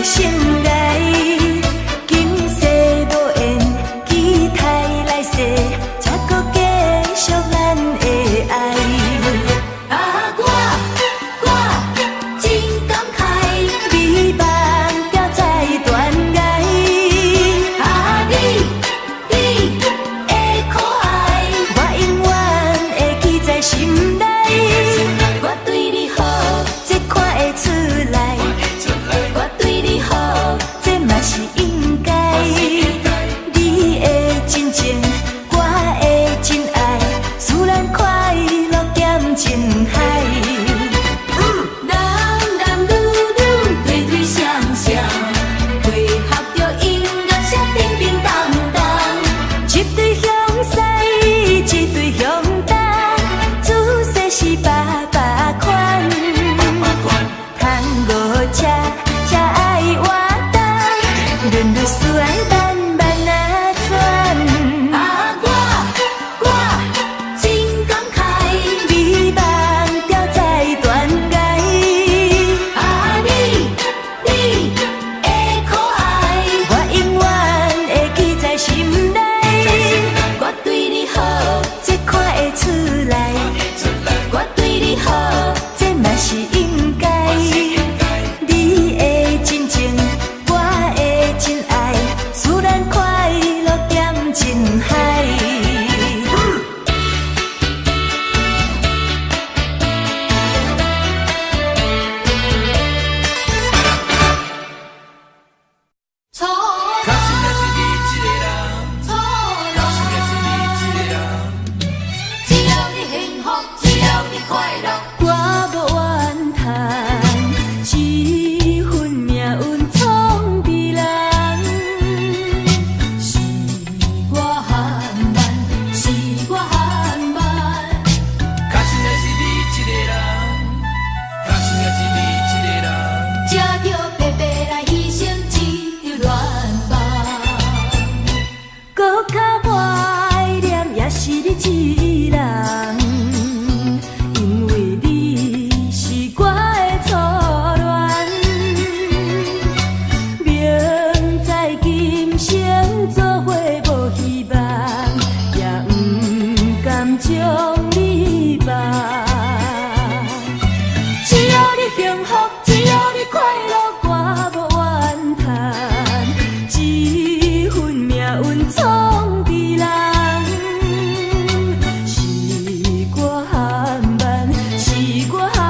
心内，今世无缘，期待来世，才搁继续咱的爱。啊，我真感慨，美梦飘在断崖。啊，你的可爱，我永远会记在心内。我对你好，这看会出来。我对你好，这嘛是应该。你的真情，我的真爱，使咱快乐减情海。男男女女，对对相相，配合着音乐声叮叮当当。一对向西，一对向东，姿势是百百款。窗无车，车爱活动，轮流思爱慢慢啊转。啊，我真感慨，美梦飘在断崖。啊，你的可爱，我永远会记在心内。我对你好，这看会出来。我对你好，这嘛是应该。你的真情，我的真爱，使咱快乐减情海。错，开心的是你一个人，错开心的是你一个人，只要你幸福，只要你快乐，我无怨叹，一份命运创治人。是我含慢，是我含慢，开心的是你一个人，开心的是你一个人，才叫白白来牺牲一条恋梦。搁较怀念也是你一人，因为你是我的初恋。明知今生做伙无希望，也不甘将你放。只要你幸福，只要你快乐，我无怨叹。一份命运创治人，是我含慢，是我含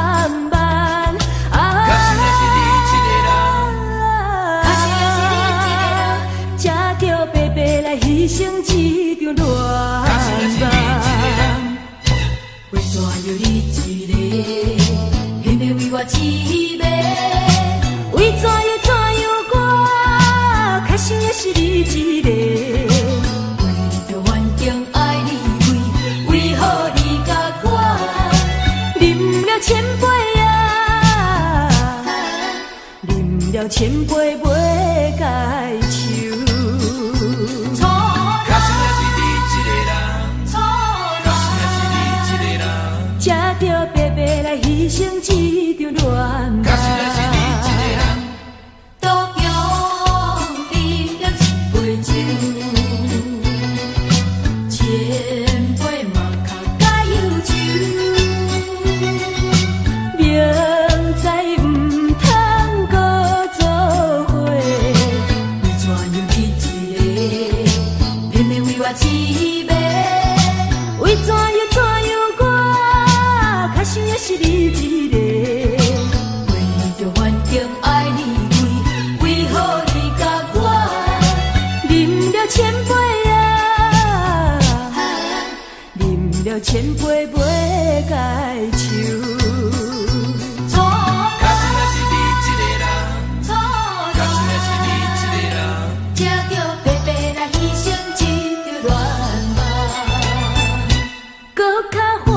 慢。开心的是你一个人，开心的是你一个人，才叫白白来牺牲一条恋梦。为怎样你一个，偏偏为我痴迷？为怎样我，开心的是你一个？为着环境爱你为何你甲我，啉了千杯啊，啉了千杯袂解愁。开心的是你一个人，开心的是你一个人，才叫白白来牺牲一条恋开心的是你一个人，独强啉了一杯酒，千杯嘛较解忧愁。明知唔通搁做伙，为怎样你一个，偏偏为我痴迷？为怎样我，开心的是你一个？为着环境爱你为何你甲我，啉了千杯啊，啉了千杯袂解愁。开心的是你一个人，开心的是你一个人，才叫白白来牺牲一条恋梦。搁较怀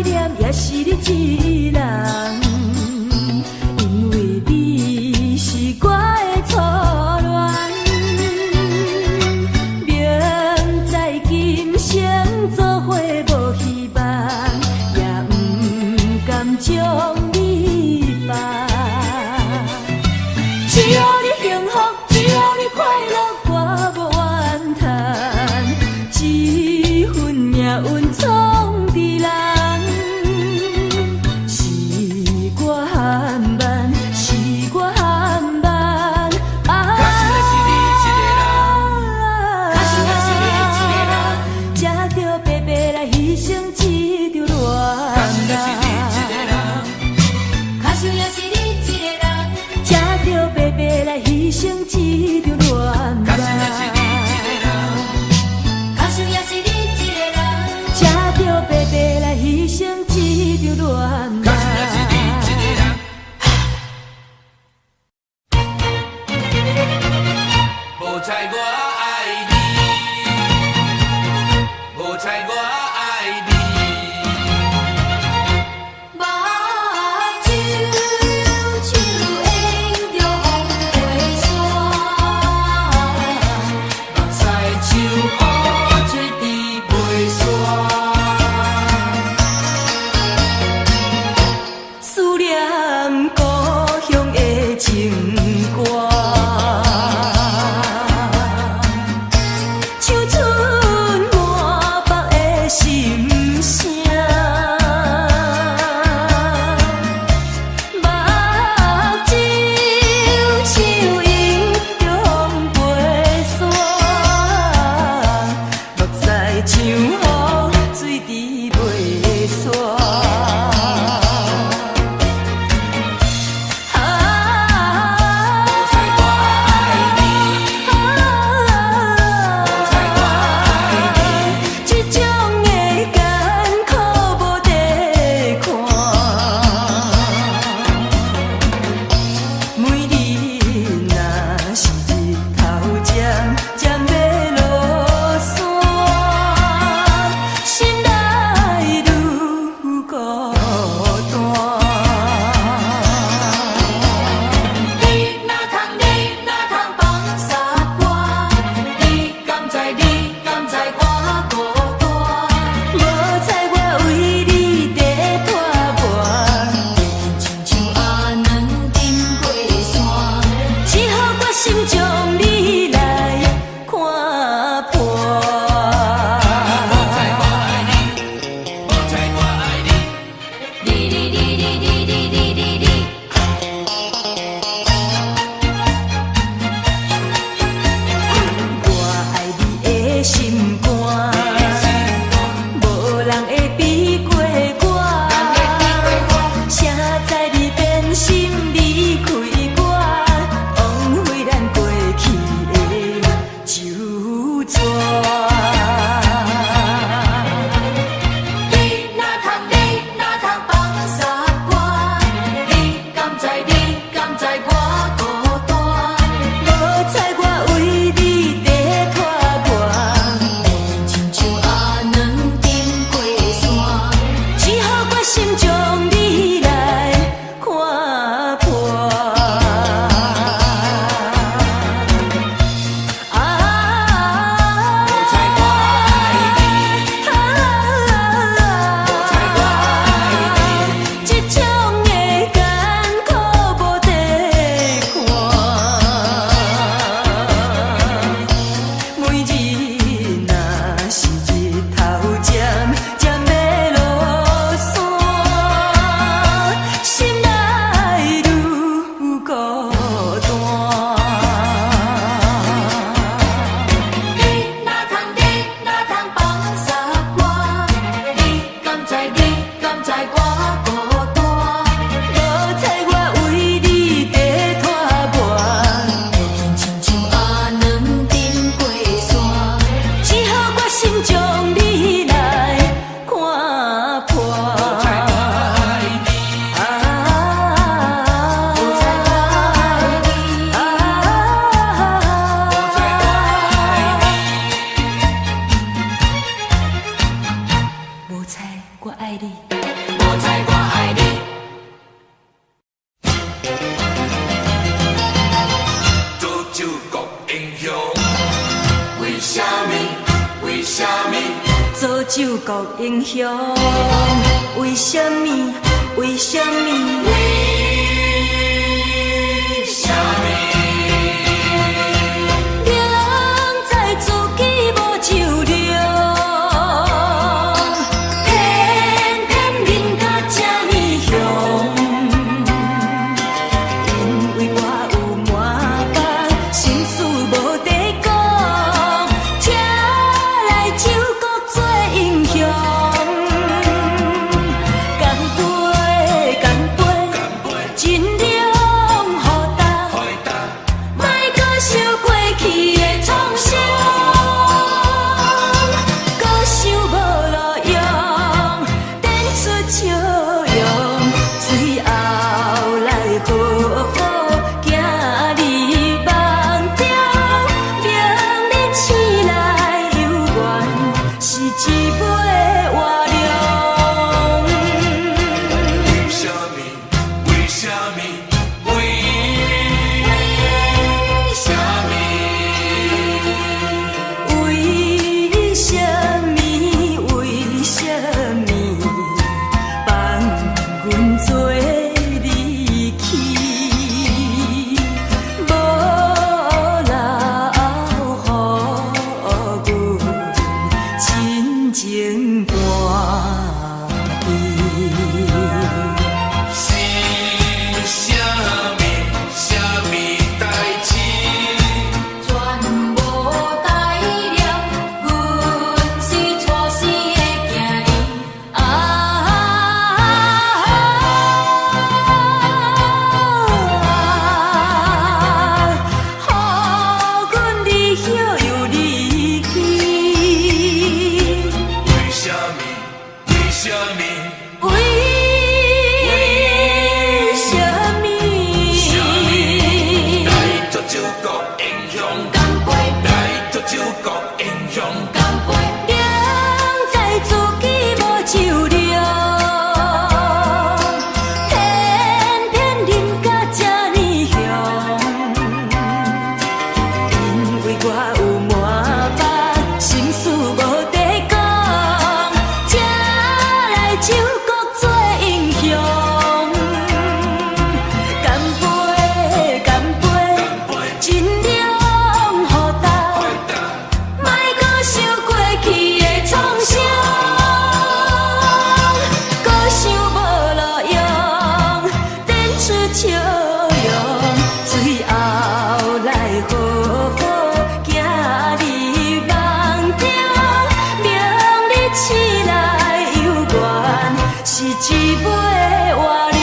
念也是你一人，因为你是我的初恋。明知今生做伙无希望，猜我爱你，无猜我爱你。目睭手牵着风飞沙，目屎像雨水滴袂煞。思念故乡的情歌，唱出满腹的心声。目睭像迎着风飞沙，目屎像雨水滴袂煞。心将你来看破。我爱你的心肝，无人会比过我。写在你变心离开我。心将你来看破。这种的艰苦无地看，每日若是日头渐渐要落山，心内愈孤单。你哪通放下我？你敢知我孤单？无猜我为你在拖磨，亲像阿软沉过山，只好我心将你来看破。无猜我爱你，无猜我爱你。做酒国英雄，为什么？为什么？做救国英雄，为什么？为什么？为什么？明知自己无酒量，偏偏饮甲这呢香。因为我有满腹心事无地讲，请来救国做英雄。干杯，干杯，好好行入梦中，明日醒来犹原是一尾活龙。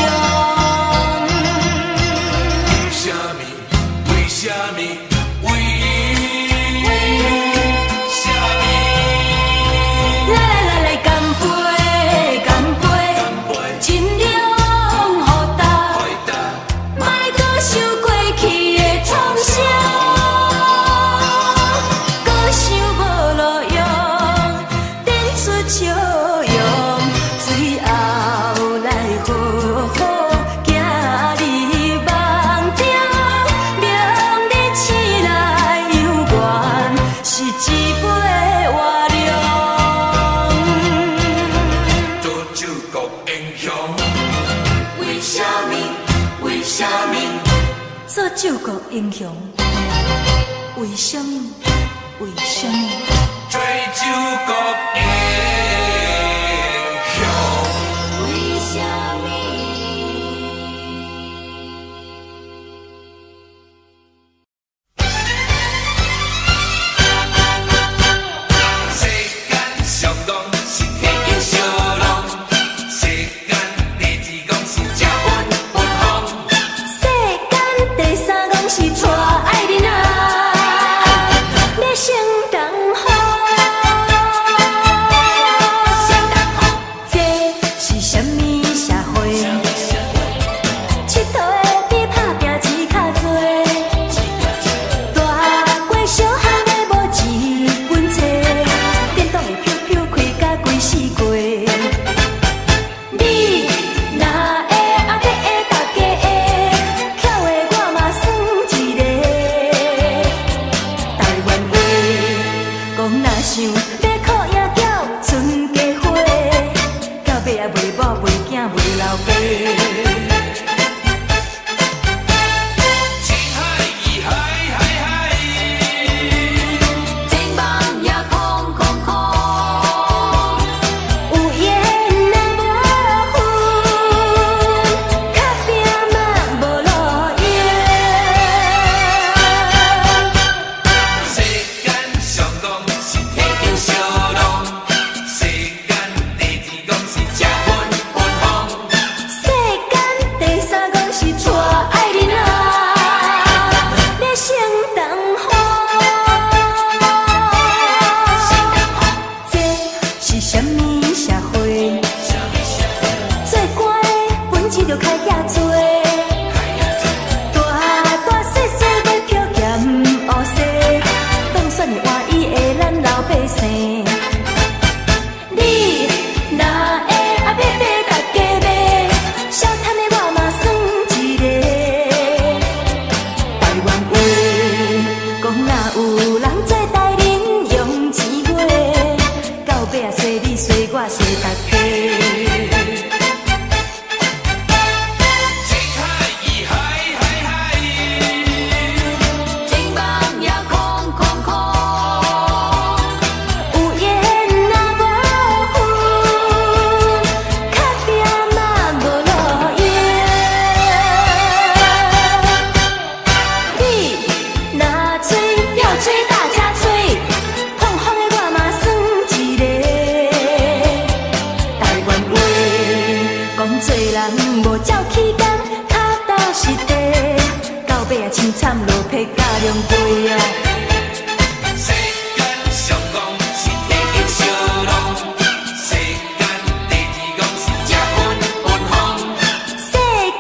为什么？为什么？来来来来，干杯干杯，尽量互答，莫搁想过去的创伤，搁想无路用，点出笑容，最后来好好行入梦中，明日醒来犹原是一尾活龙。做酒国英雄，为什么？为什么？做救国英雄，为什么？为什么？做酒国英雄。为什么？世间上讲是天经小浪，世间第二讲是食饭分风。世间第三讲是带爱人啊，要成东风。这是什么社会？佚佗的比打拼钱较多，大过小汉的无一分册，电动的飘飘开甲规世界。你若会阿伯会大家会，巧的我嘛算一个。台湾话讲若想要靠野狗剩家伙，到尾也袂某袂囝袂老爸。情海意海海海，前梦也空空空，有缘若无份，较拼嘛无路用。世间上讲是天经小浪，世间第二讲是食饭分风。世间第三讲是带爱人啊，要成东风。这是什么社会？做官的本钱就开遐多，大大细细要漂咸乌西，当选的换伊的咱老百姓。你若会阿伯要大家买，小摊的我嘛算一个。台湾话讲若有人做代人用钱买，到尾啊洗你洗我洗大家。情海意海海海，前梦也空空空，有缘若无份，较拼嘛无路用。你若吹要吹大家吹，碰风的我嘛算一个。台湾话讲做人无照起工，脚踏实地，到尾啊青惨落魄甲凉杯啊。世间上讲是天经小浪，世间第二讲是食饭分风。世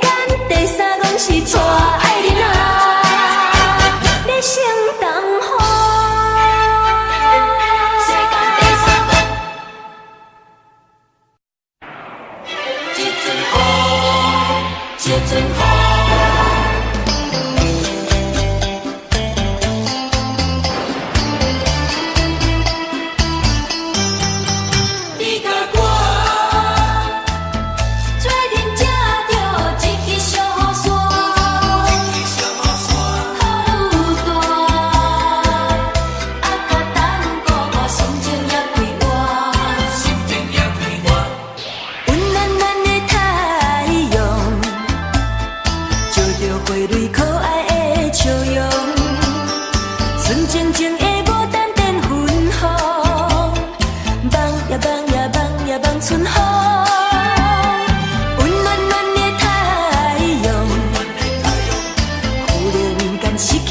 间第三讲是带爱人啊，要成东风。世间第三讲，一阵雨，一阵雨。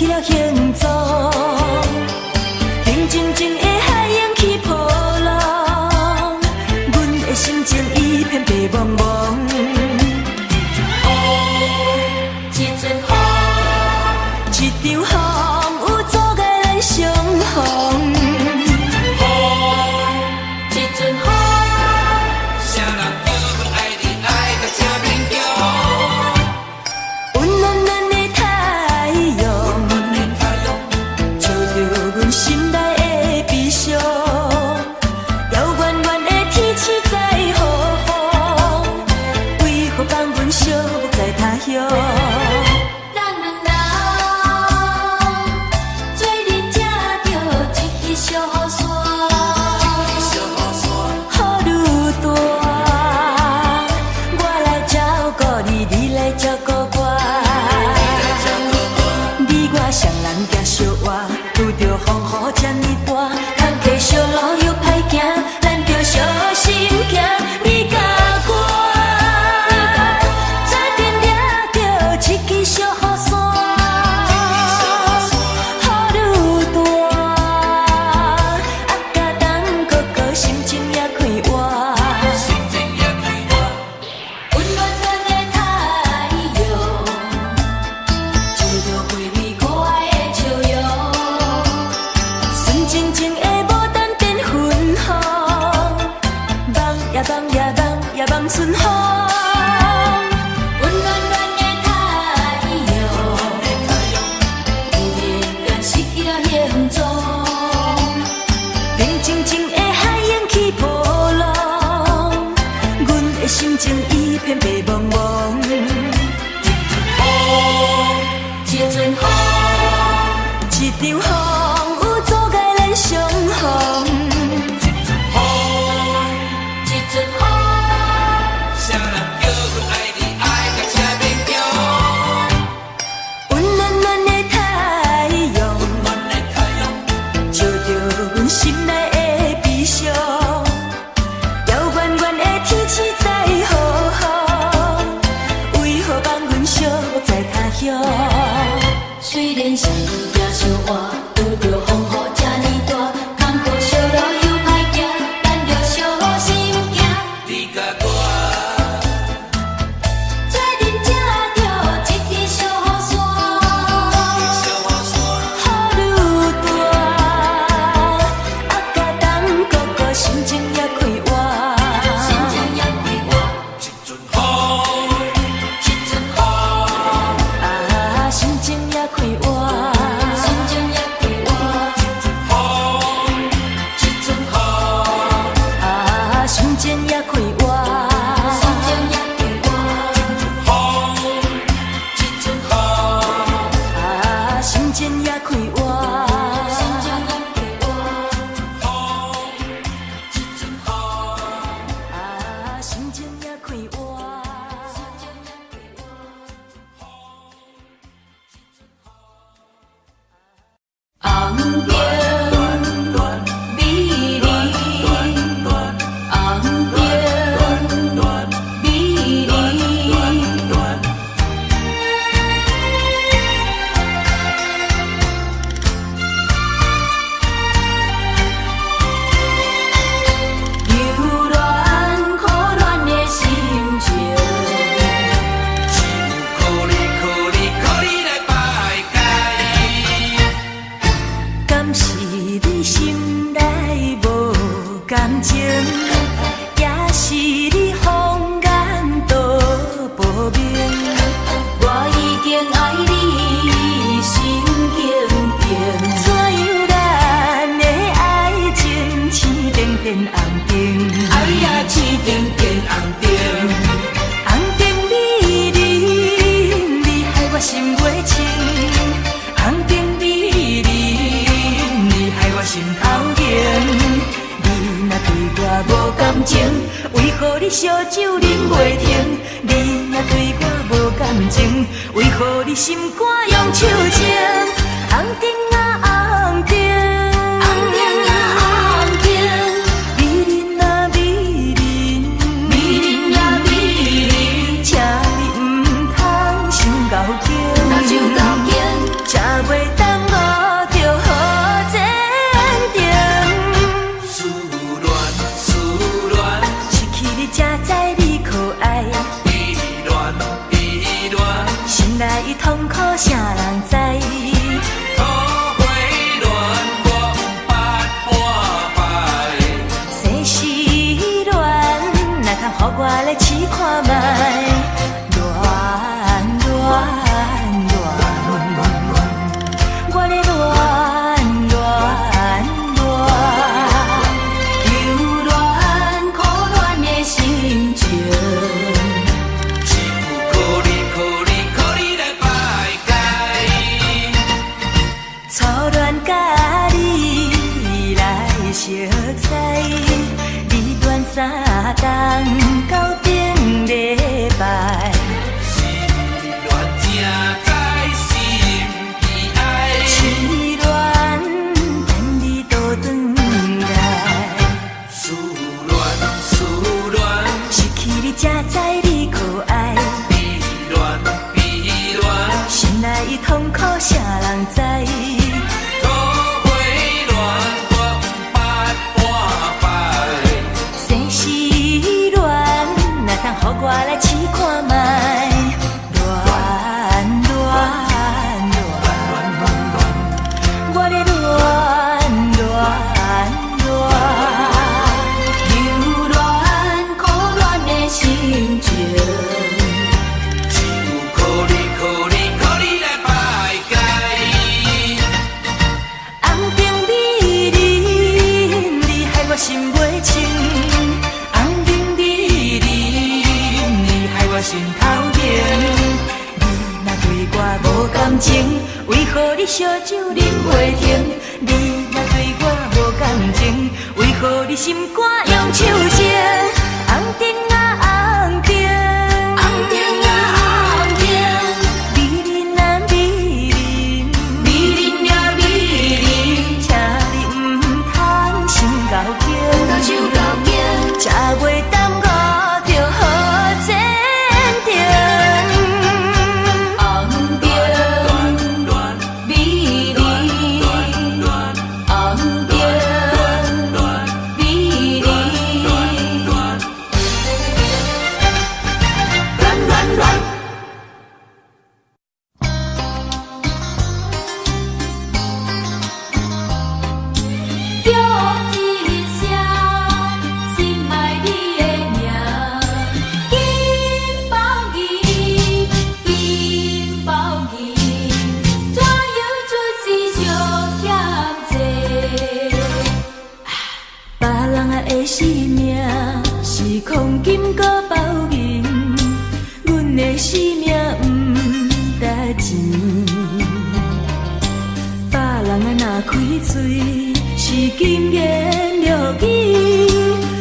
去了行踪，平静静的海涌起波浪，阮的心情一片白茫茫。一阵风，一场风有阻碍咱相逢。一阵风，啥人叫阮爱你爱到这勉强？温暖暖的太阳，照着阮心内的悲伤。遥远远的天气在雨风，为何放阮寂寞在他乡？咱两人做阵才着一支小雨伞，雨愈大，我来照顾你，你来照顾我。你我双人行相活，拄着风雨这呢大，坎坷小路又歹行，咱着小心行。你甲我做阵抓着一支小雨伞，雨愈大，甲当哥哥心情也快活。温暖暖的太阳，照着陪你可爱的笑容，纯净净的牡丹变粉红，梦呀梦呀梦呀梦春风。温暖暖的太阳，突然间失去了形状，平静静的海涌起波浪，阮的心情一片白茫茫。一阵风，一场风有阻碍咱相逢。一阵风，啥人叫阮爱你爱到这勉强？温暖暖的太阳，照着阮心内的悲伤。遥远远的天气在雨风，为何放阮寂寞在他乡？虽然相遇也相活，拄着风雨这呢大，坎坷小路又歹行，咱着小心行。你甲我做阵才着一支小雨伞，雨愈大，甲当哥哥心情也快活。一阵风，心情也快活。心情也快活。心情也快活。心情也快活。红灯美丽，红灯美丽。柔软可恋的心情，靠你来排解。敢是你心内无感情，也是你风眼都无明。我已经爱你心经定，怎样咱的爱情青点点红灯？哎呀，青点点红灯，红灯美丽，你害我心袂清。红灯美丽，你害我心头疼。你若对我无感情，为何你烧酒啉袂停？你若对我无感情，为何你心肝用手牵？红灯啊红灯，红灯啊红灯，美人啊美人，美人啊美人，请你唔通伤交情，吃袂看卖，恋恋恋，我咧恋恋恋，犹恋可恋的心情。只有靠你来排解。初恋甲你来熟悉，你恋三冬到顶礼拜。是恋正在心悲哀，痴恋等你倒转来，思恋，失去你才知你可爱。悲恋，心内的痛苦谁人知？土花恋，我有捌半摆。生死恋，若通予我来试看卖，恋恋恋，我咧恋恋恋，犹恋可恋的心情。只有靠你来排解。红灯美人，你害我心袂清。红灯美人，你害我心头疼。你若对我无感情，为何你烧酒啉袂停？你若对我无感情，为何你心肝用手撑？红灯啊红灯，红灯啊红灯，美人啊美人，美人呀美人，请你唔通心够紧，手够紧，才袂耽误着好前程。红灯美人，红灯美人。叫一声，心爱你的名，金包银，金包银，怎样出世上欠债？别人啊的生命是黄金搁包银，阮的生命毋值钱。别人啊若开嘴是金言玉语，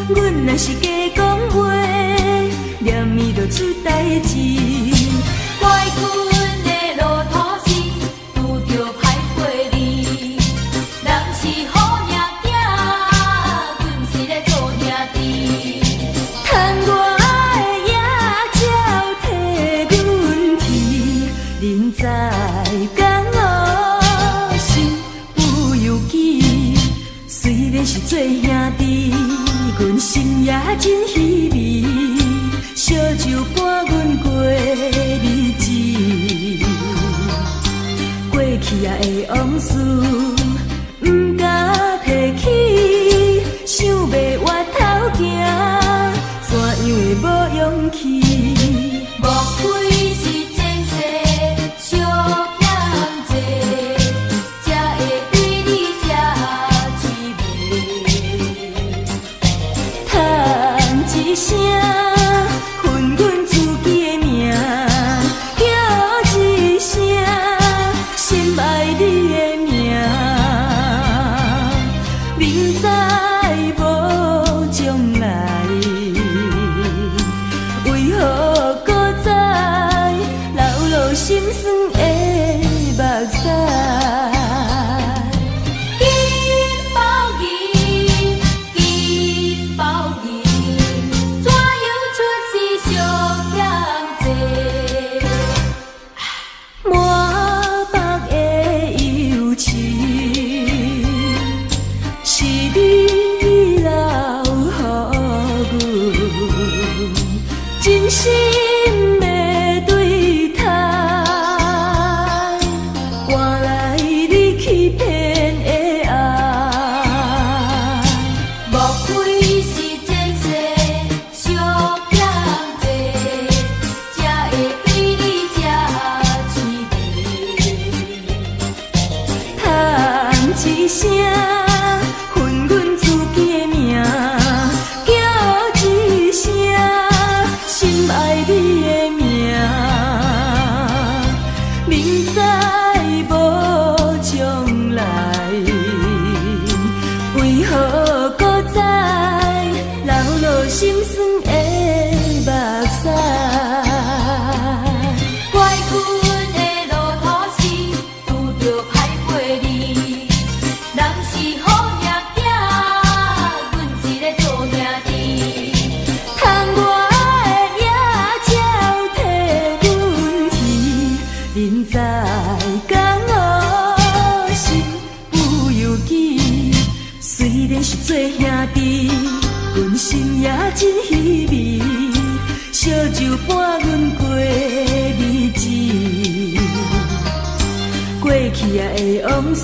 阮若是假讲话，念伊就出代志。怪阮的路途是拄着歹过你，人是好命囝，阮是咧做兄弟。趁我的野鸟替阮去，恁知敢我心有犹记。虽然是做兄弟，阮心也真稀微，烧酒伴阮过日子，过去啊的往事，毋敢提起，想要回头行，怎样会无勇气？莫非是前世烧欠债，才会对你这滋味？叹一声，恨阮自己的命，叫一声，心爱你的名，明知无将来，为何搁再流露心酸的目屎？金包银，金包银，怎样一声，恨阮自己的命，叫一声，心爱你的名。明知无将来，为何搁再流落心酸的目屎？怪阮的路途是拄着歹陪你，人是好命囝，阮一个做兄弟，窗外的野鸟替阮啼，人在江湖心有犹记，虽然是做兄弟，阮心也真稀微，烧酒伴阮过日子，过去啊的往事，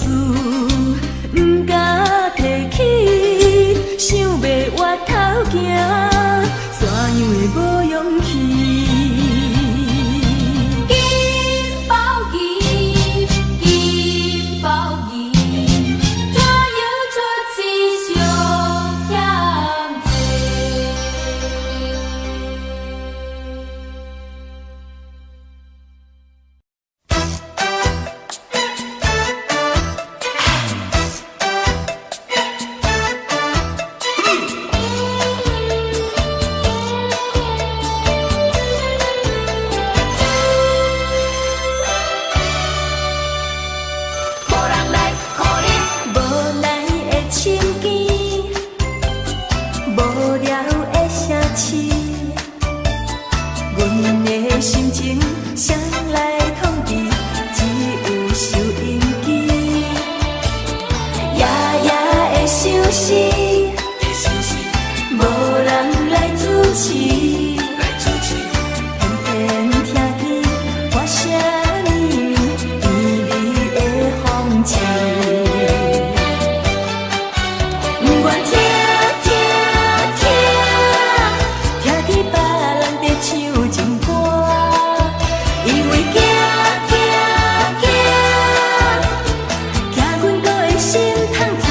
不敢提起，想要回头行，怎样会无勇气？金包银，金包银，怎样出世上欠债？无人来可怜，无来的深更，无聊的城市，阮的心情谁来统治？只有收音机，夜夜的想死，的心事无人来主持。来主持，偏偏听见我声绵绵微微的风吹，不愿听听听，听见别人在唱情歌，因为惊惊惊，惊阮搁会心痛痛。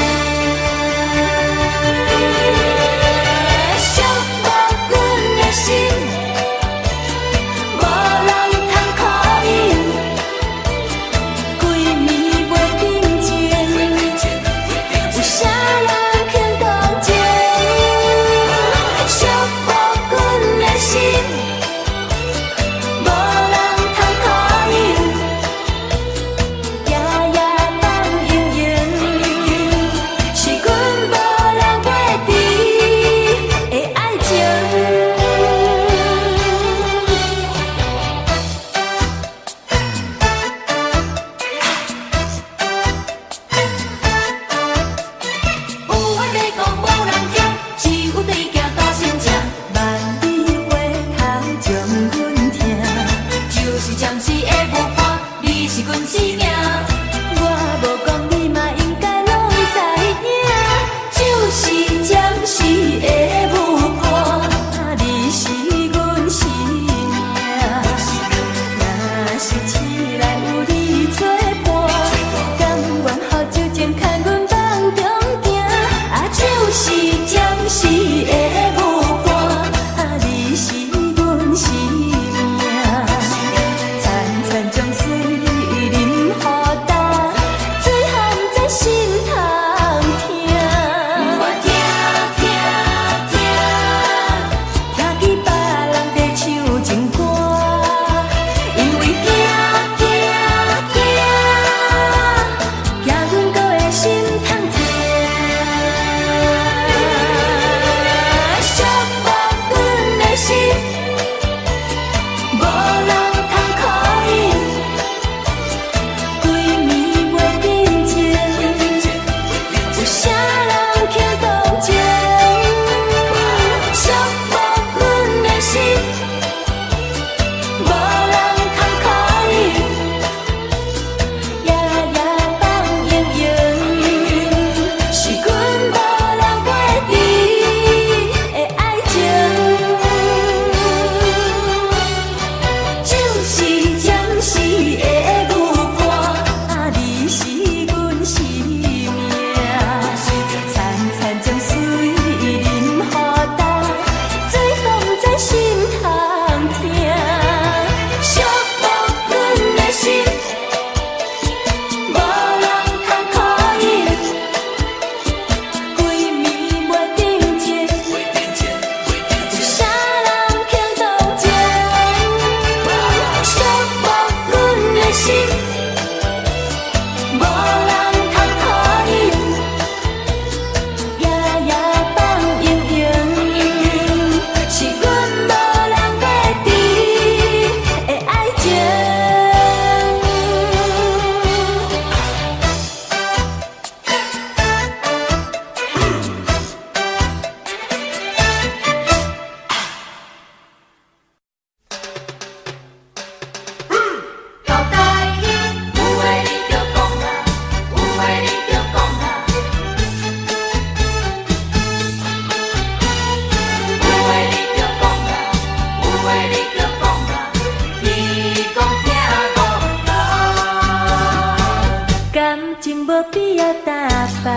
打扮，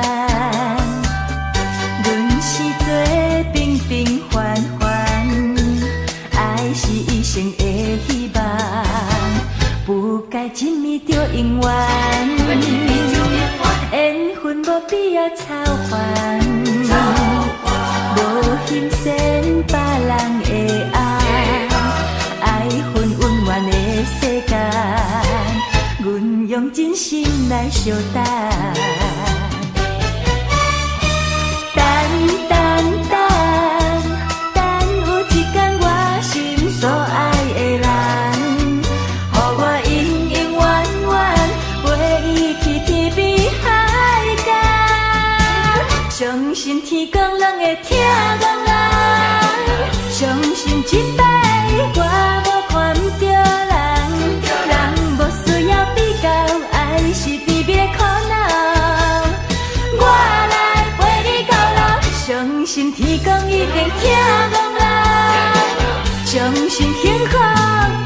阮是做平平凡凡，爱是一生的希望，不该亲密就永远，缘分无必要操烦，无欣赏别人的爱，爱恨温暖的世间，阮用真心来相等。相信天公人会疼憨憨，相信这摆我无看不着人，人无需要比较，爱是甜蜜的苦恼。我来陪你到老，相信天公一定疼憨憨，相信幸福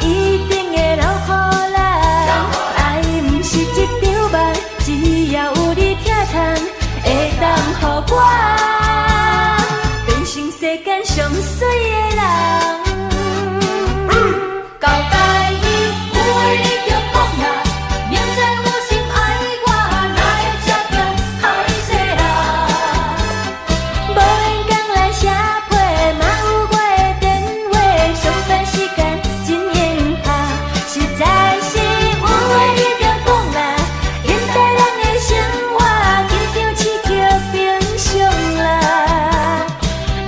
一定会留予咱。爱不是一场梦，只要有你疼痛。会当予我变成世间上水的人。交代你，有话你就讲啦，明知有心爱我，哪会这样歹势啦？无闲讲来写批，嘛有我的电话，上班时间真严怕，实在是有话你就讲啦，现代人的生活。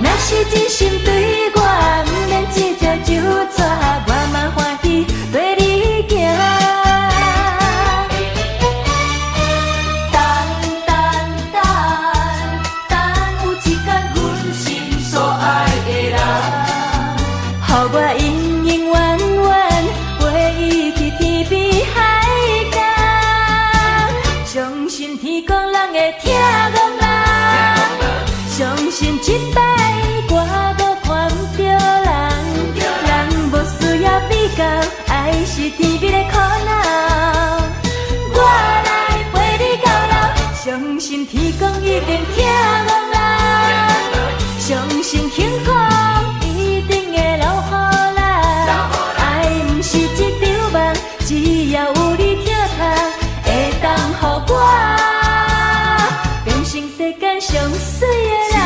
若是真心对我，不免一条就错，我嘛欢喜对你行。等有一天，阮心所爱的人，予我永永远远陪伊去天边海角。相信天公人会疼憨憨，相信这摆我无看不着人，人无需要比较，爱是甜蜜的苦恼。我来陪你到老，相信天公一定疼憨憨，相信幸福一定会留予咱。爱不是一场梦，只要有你疼痛，会当予我变成世间上水的人。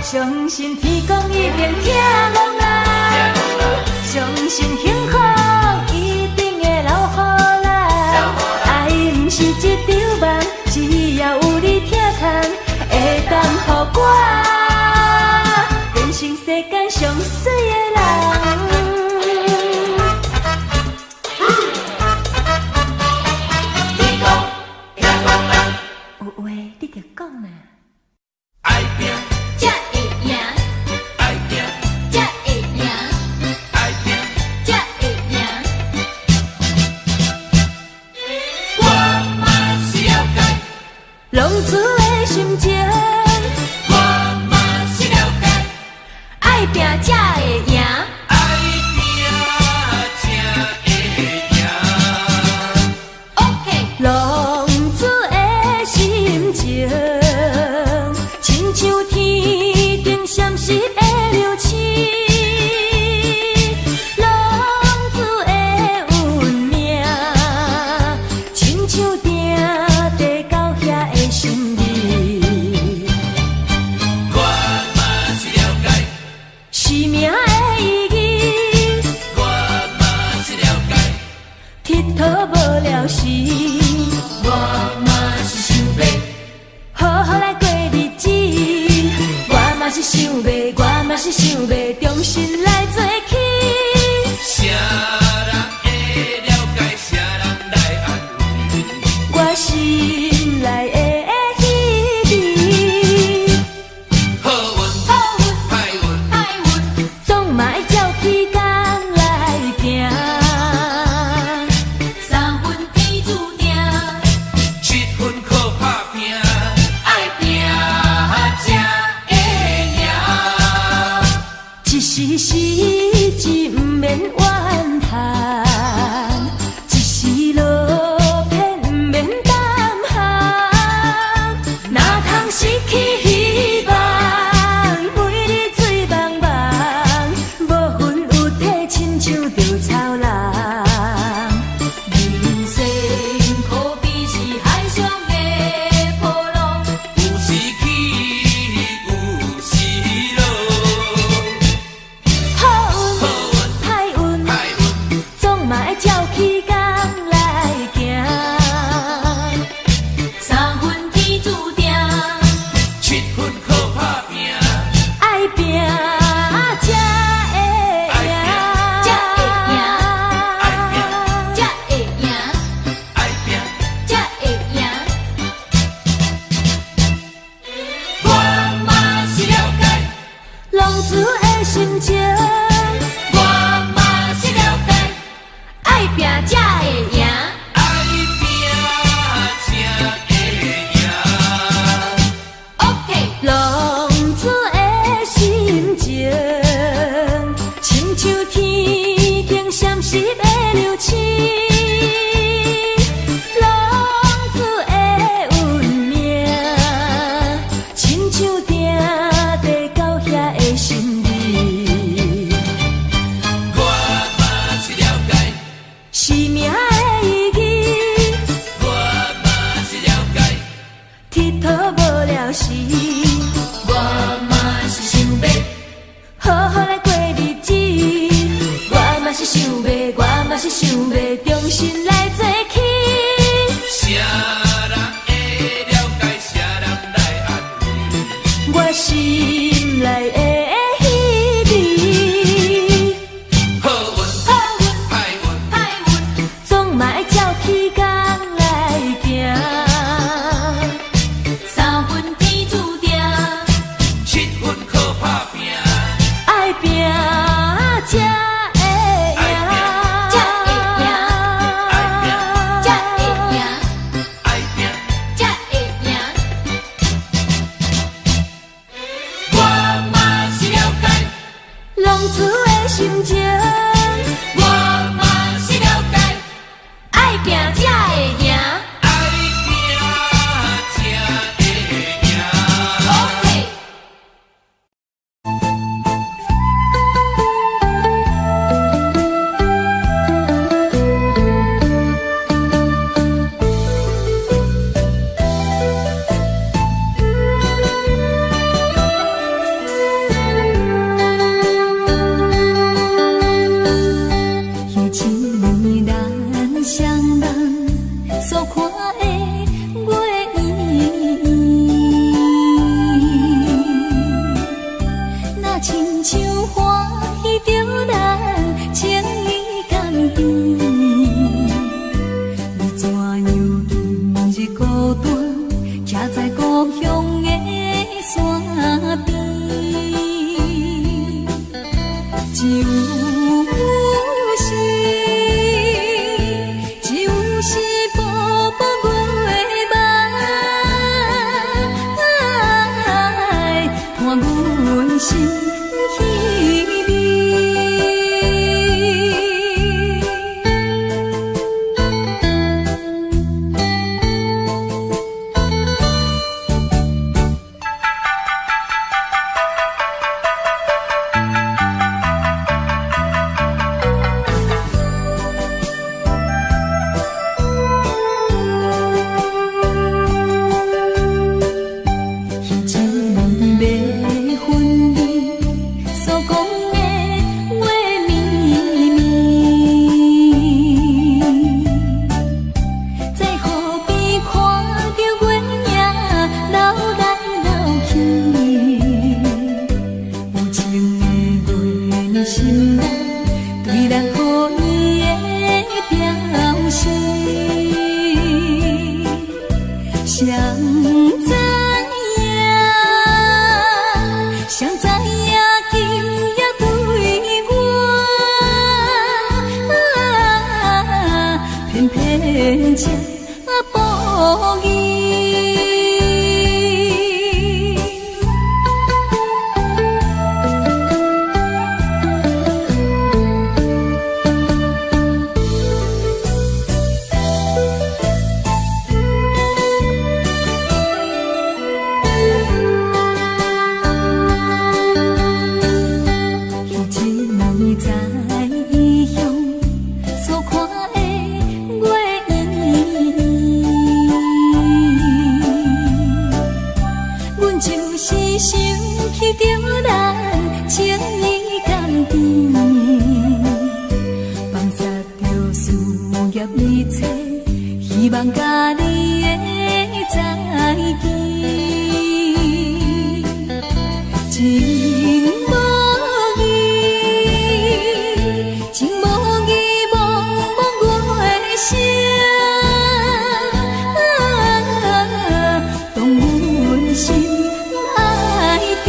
相信天公一定疼憨憨，相信幸福一定会留予咱。爱不是一场梦，只要有你疼痛，会当予我变成世间上水的人。天公疼憨憨，有话你就讲啦。爱拼才会赢，爱拼才会赢，爱拼才像稻草人。人生可比是海上的波浪，有时起，有时落。好运歹运，歹运总嘛会照起工来行。三分天注定， 7分靠打拼，爱拼才会赢，才会赢，才会赢，爱拼。才会赢。我嘛是了解，浪子的心情，我嘛是了解，爱拼才会赢。爱拼才会赢。 OK， 浪子的心情，亲像天经闪烁的流星。浪子的运命，亲像定地到遐的心意。我嘛是了解，生命的意义，我嘛是了解，佚佗无了时。我嘛是想要，好好来过日子，我嘛是想要，我嘛是想要重新来做起。啥人会了解，啥人来安慰。我心内的彼味，好运好运歹运，歹运，总嘛会照起工来行。三分天注定， 7分靠打拼，爱拼才会赢，才会赢，才会赢。爱拼。才会赢。我嘛是了解，浪子的心情，我嘛是了解，爱拼才会赢。爱拼才会赢。 OK。彼一年咱双人所看的月圆，那亲像欢喜着咱情意共甜。你怎样今日孤单，徛在故乡的山边？只有是步步月梦，伴阮心稀微。这无义。一年在。里找，希望甲你的再见。情无义，情无义，茫茫月声，当阮心爱的。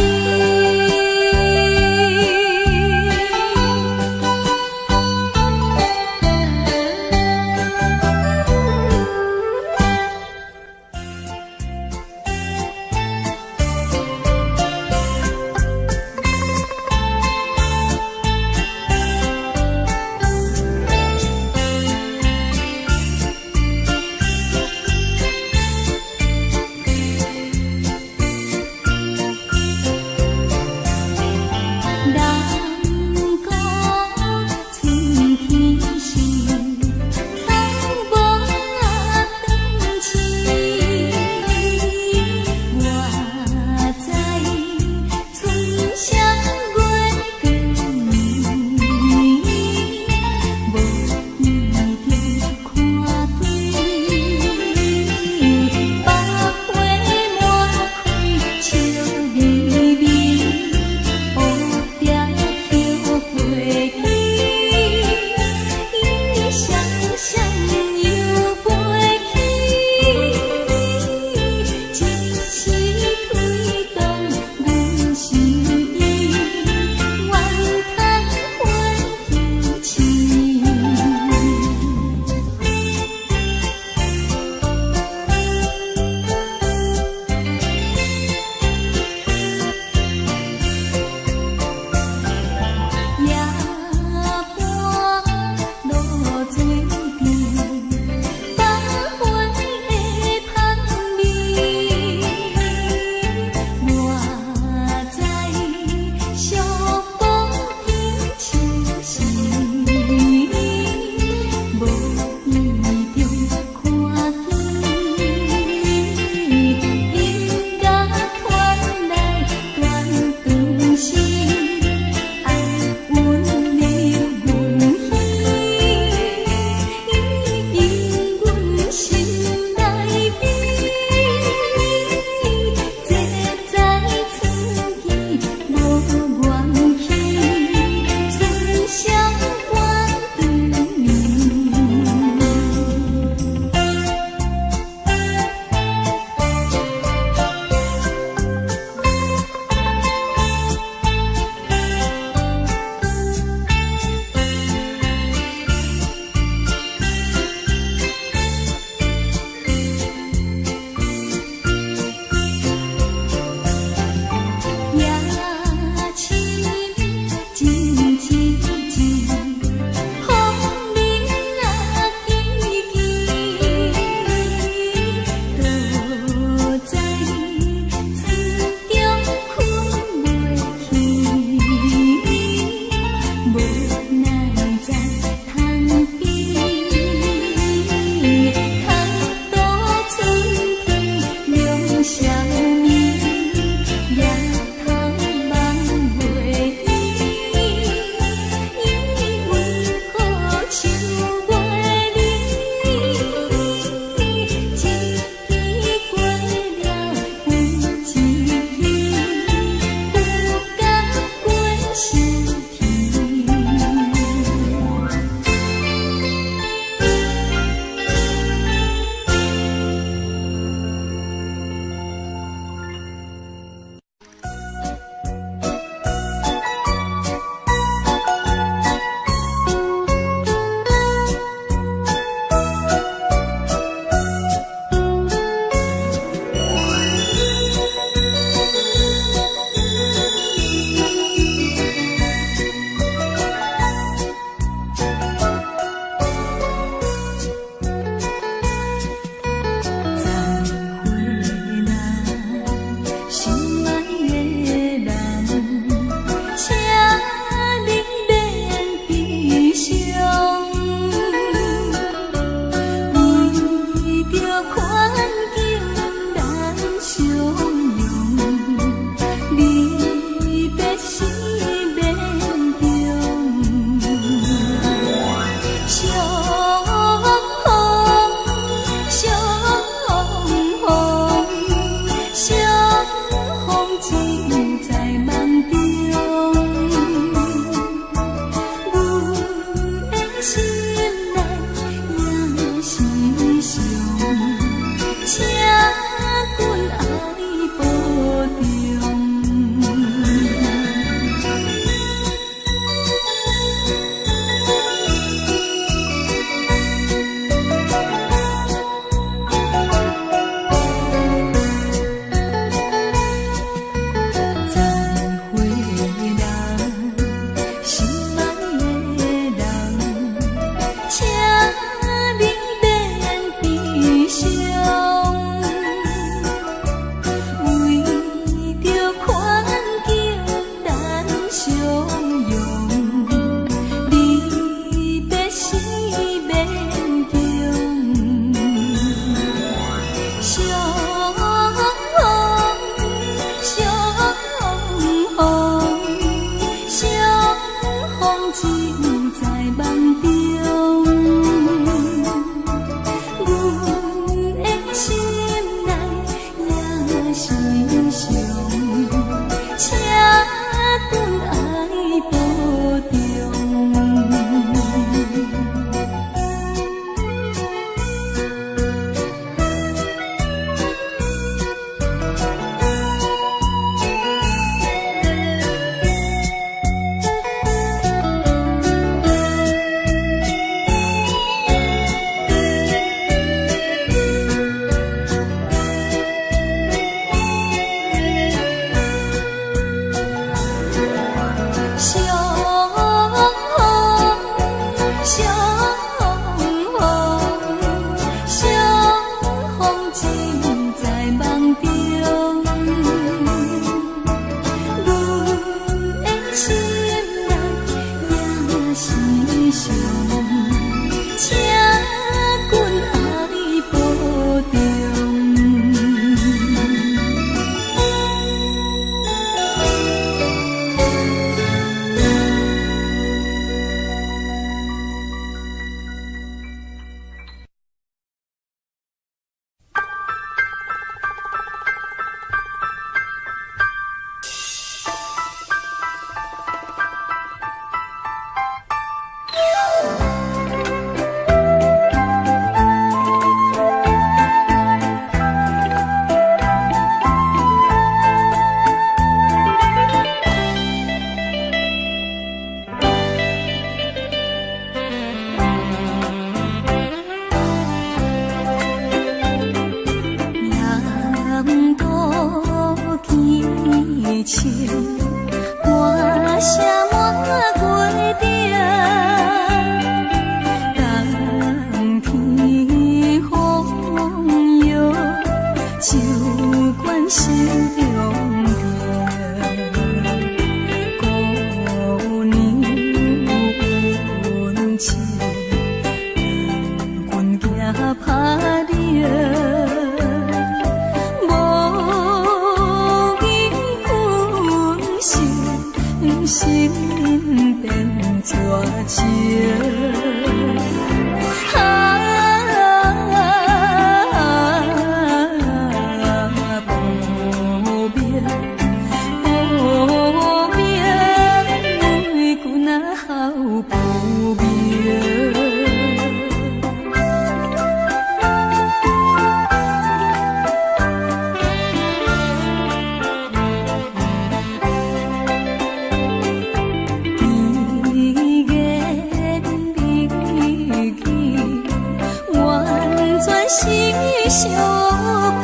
相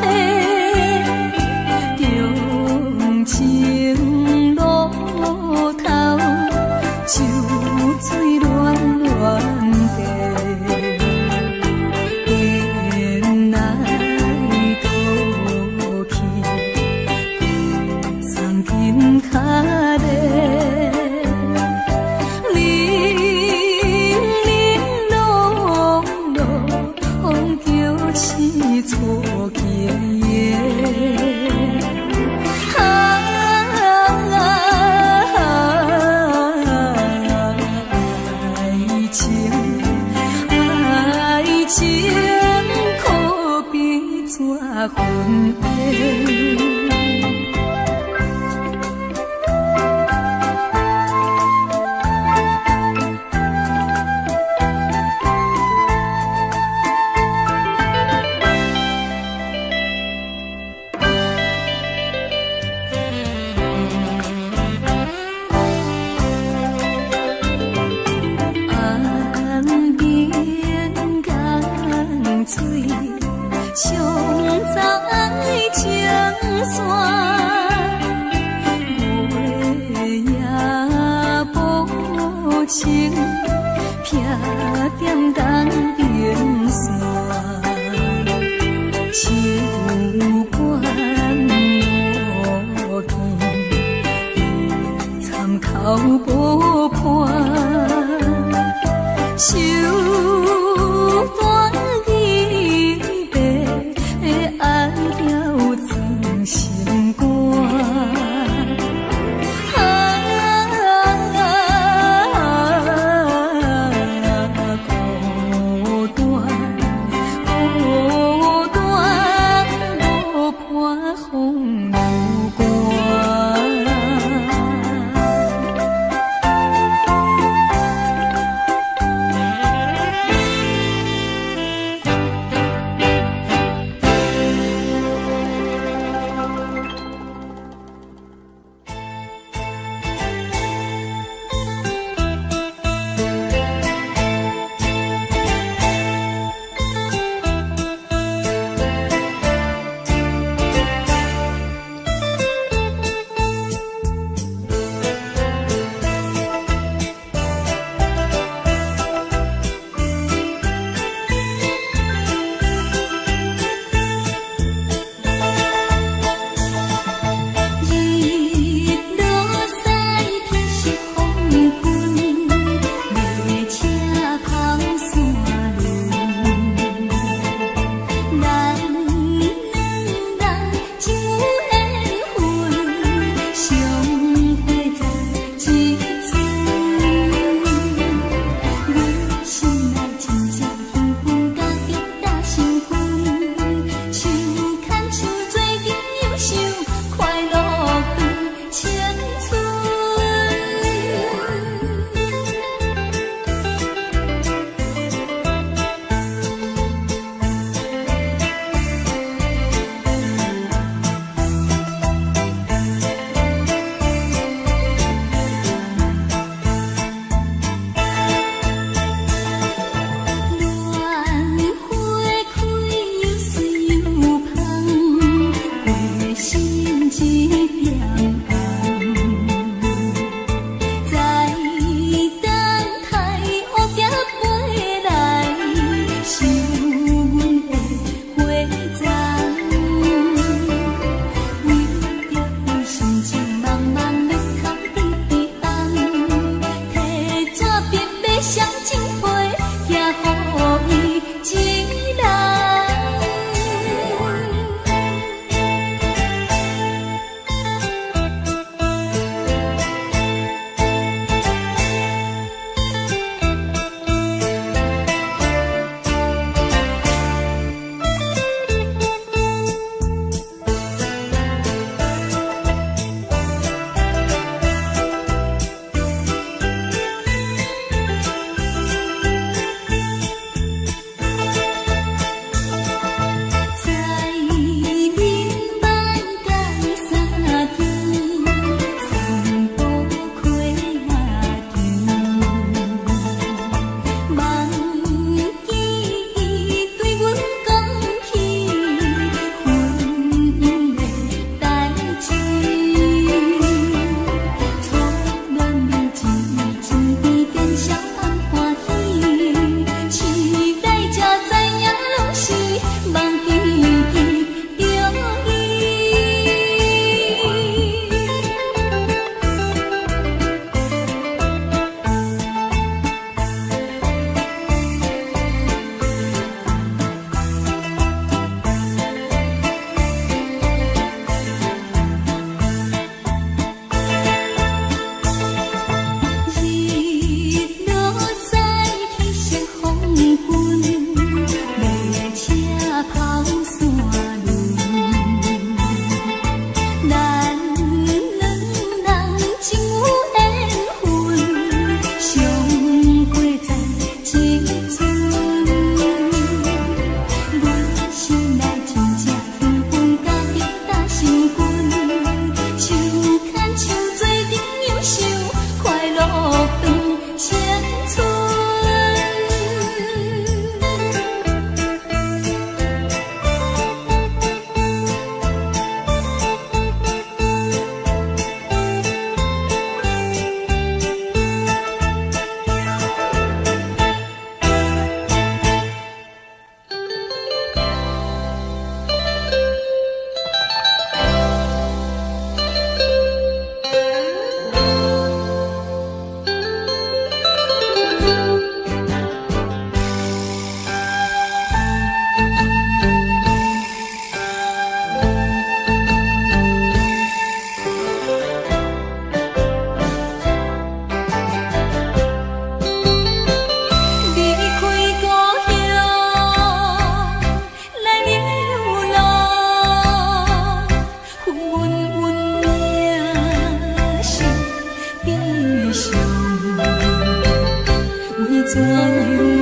配，重情路头，酒醉乱乱地，缘来讨去，送金脚咧。是错行的，爱情，爱情可比怎分的？水上在情线，月夜无情，撇点东边线，手管无见，参考无伴，手段。心肝，孤单，孤单，无伴风流寒。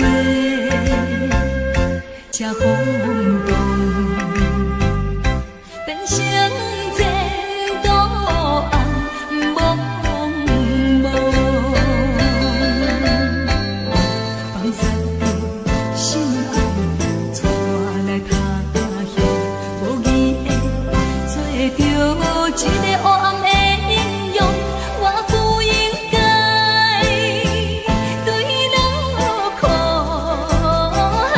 话，这轰动，变成这渡红蒙蒙。放散着心爱，带我来他乡，无意的做着一个黑暗的英雄，我不应该对你落苦海。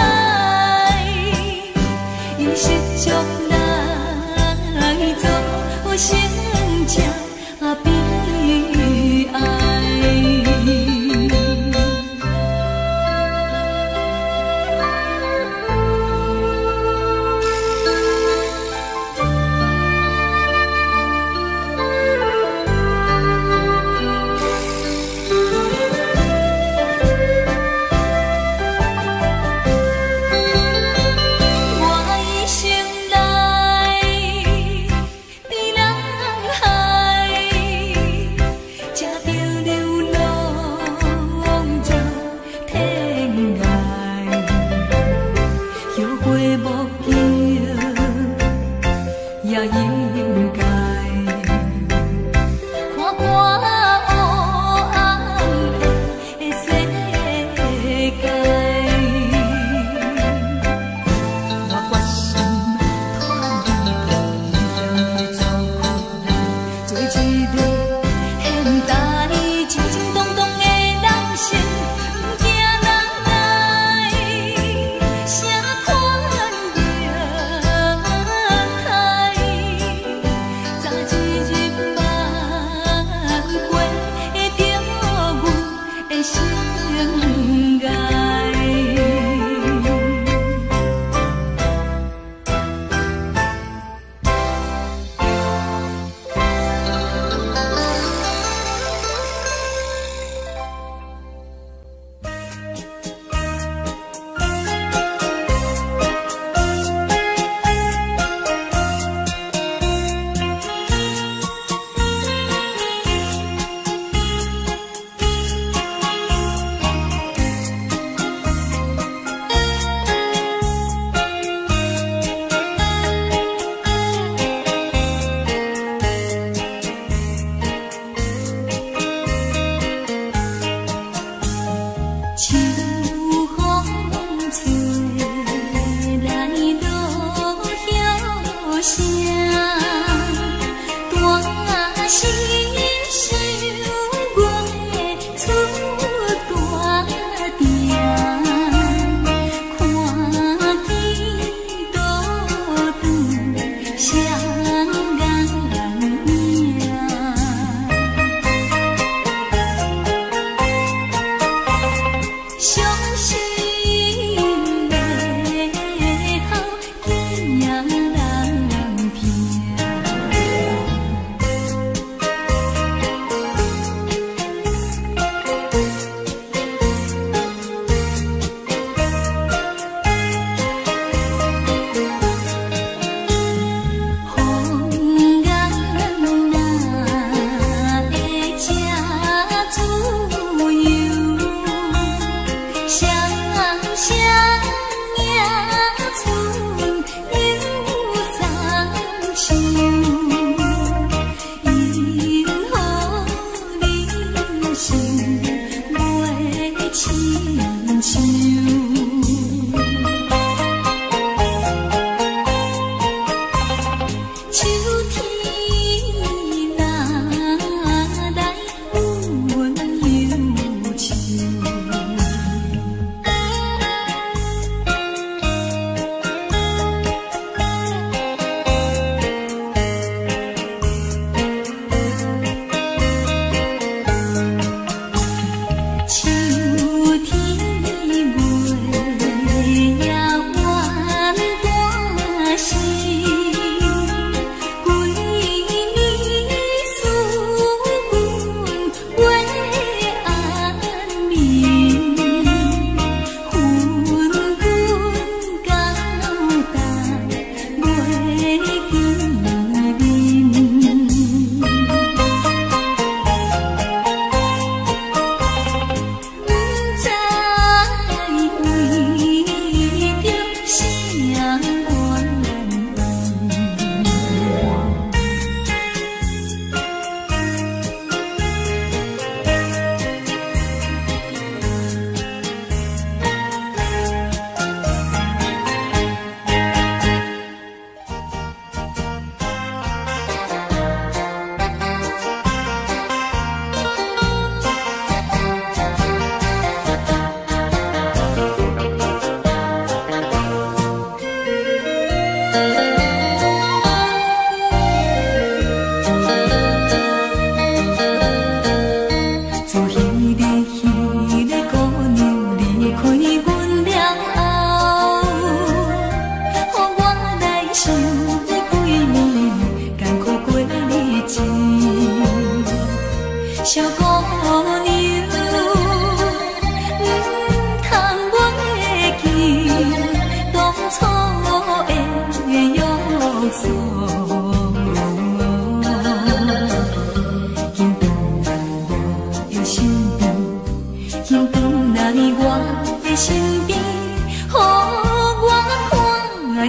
一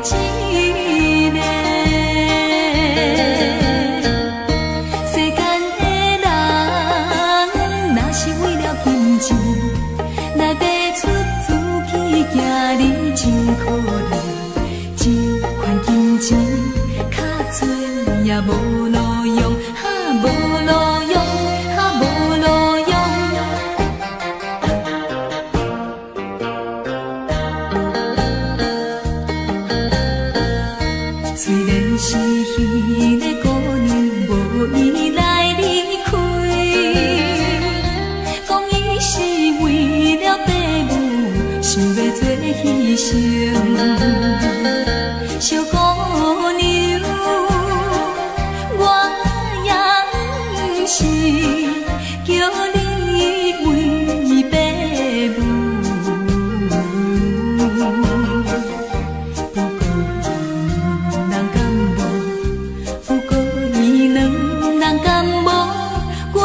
个。世间的人，若是为了金钱来卖出自己，行你真可怜。这款金钱较多也无路用，无路用，无路用。虽然是彼个姑娘无意来离开，讲伊是为了爸母，想要做牺牲。小姑娘，我也是叫你为爸母。不过伊两人敢无过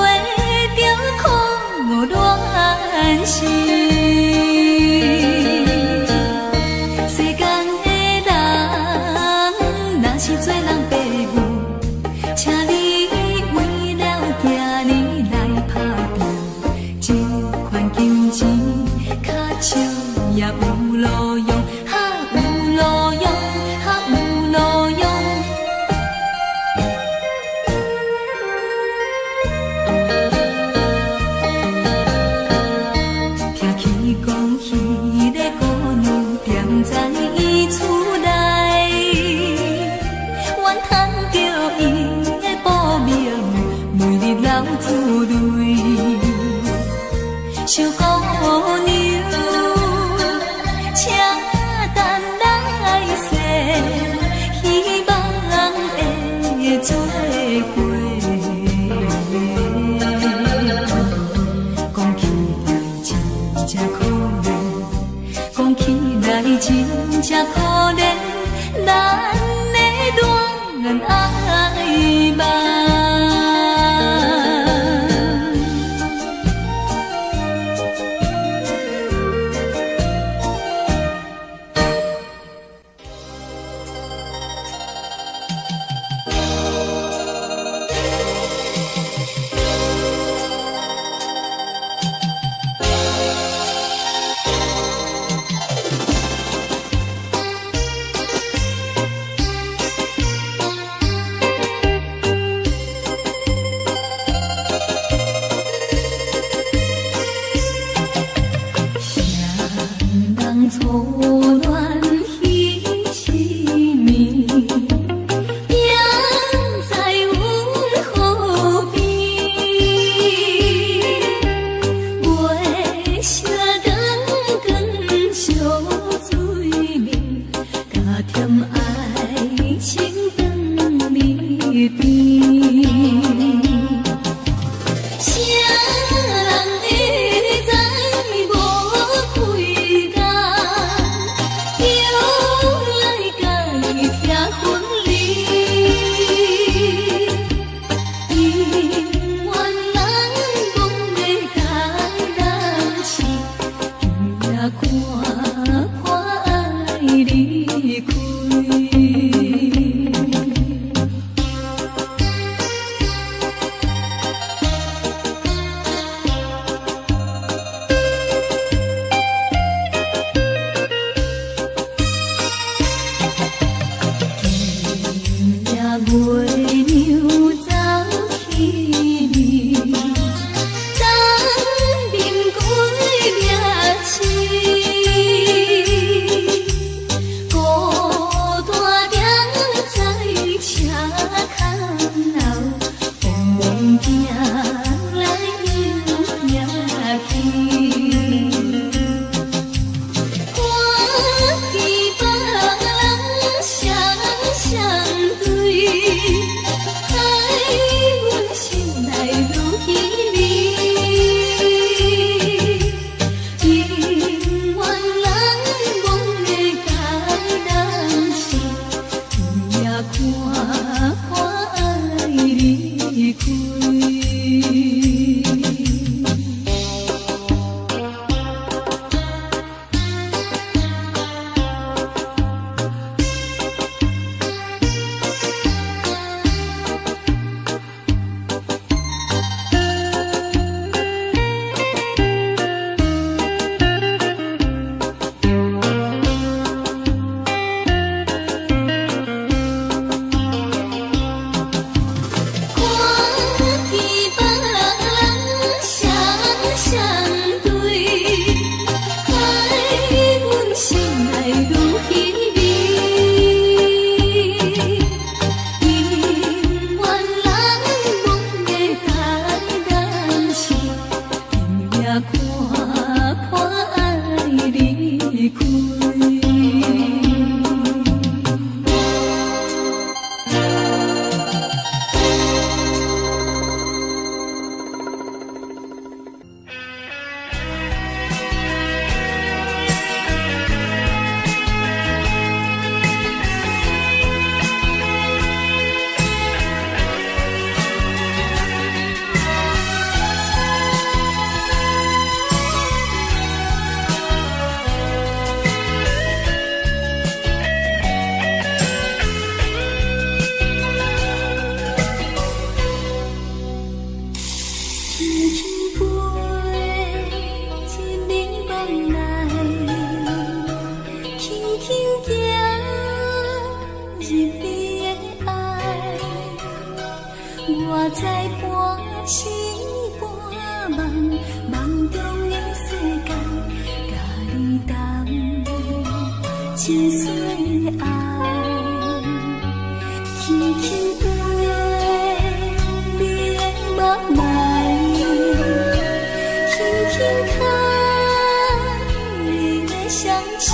着苦恋时？世间的人，若是做人爸母，请你为了囝儿来打拼。这款金钱较少也有路用，有路用，有路用。听起讲迄个姑娘踮在伊厝内，怨叹着伊的报名，每日流珠泪。小姑娘，请等来世，希望会做伙。讲起来真正可怜，讲起来真正可怜，咱的恋爱梦。错乱彼时眠，影在阮河边，月色长长烧水面，加添爱情长你边。看破爱离开。活在半醒半梦，梦中的世界，甲你同清水爱，轻轻对你的目来，轻轻看你的双手，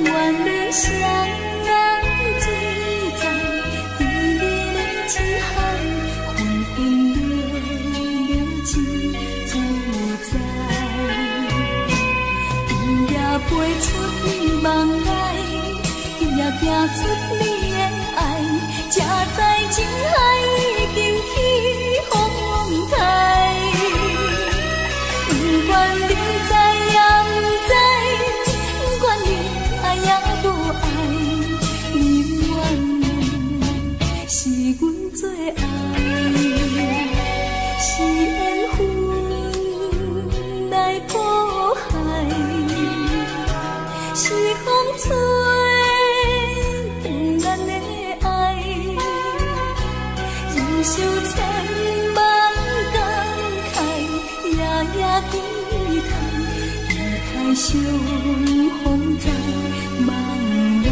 愿你双人醉在甜蜜的情海，昏昏流流情自在，伊也飞出你梦来，伊也行出你的爱，才知情海已经起风台。不管你知也不知，不管你爱也无爱，你愿是阮最爱，是缘分来破坏，是风吹断咱的爱，人生千万感慨，夜夜低头，期待相逢在梦来。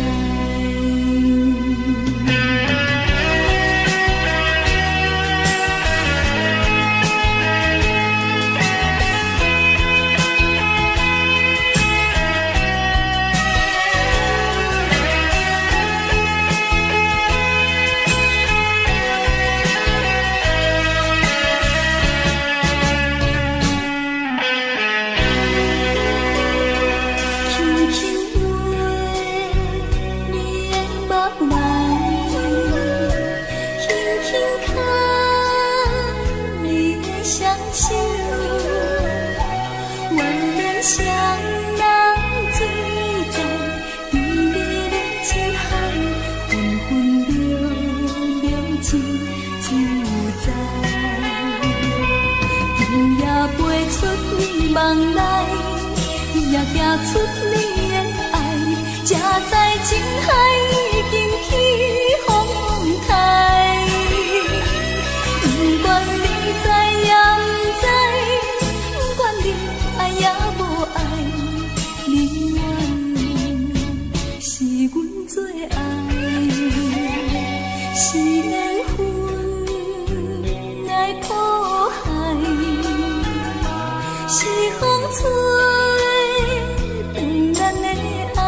梦来，伊也行出你的爱，才知情海已经起风台。不管你知也不知，不管你爱也无爱，你愿是阮最爱，是缘分来破坏。是风吹断咱的爱，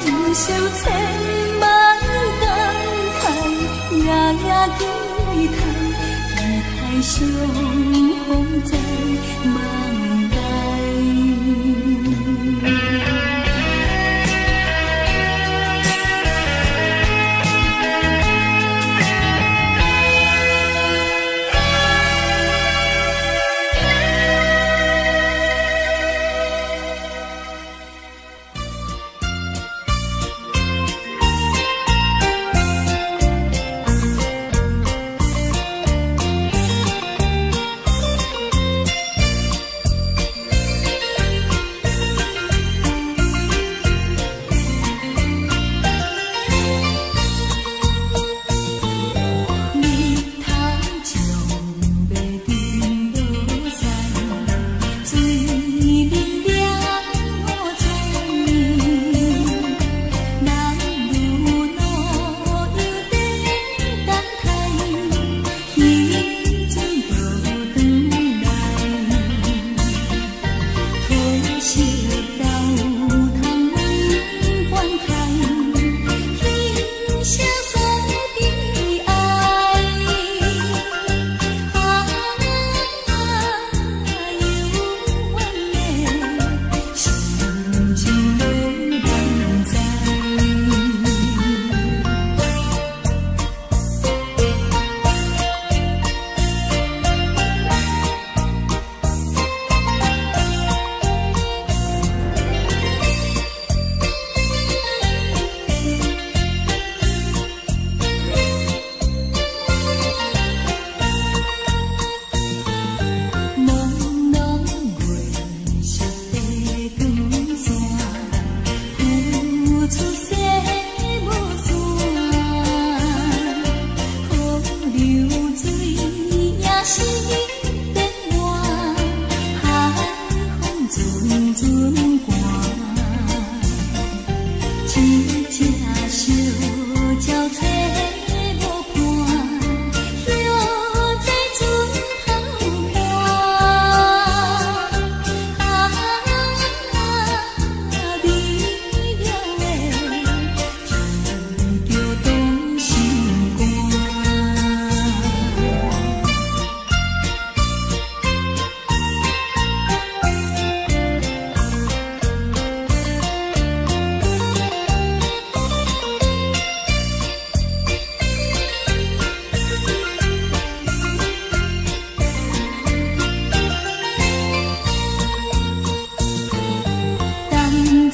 人生千万感慨，夜夜低头，期待相逢在梦来。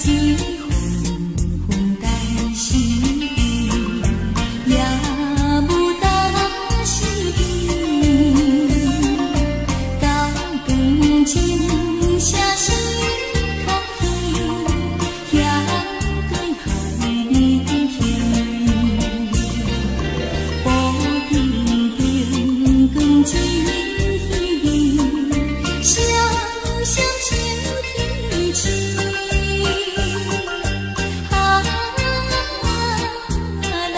一份份代心意，也无当时边，到长情写诗哭泣，遐对海面去，布丁顶光一双双手天天啊，难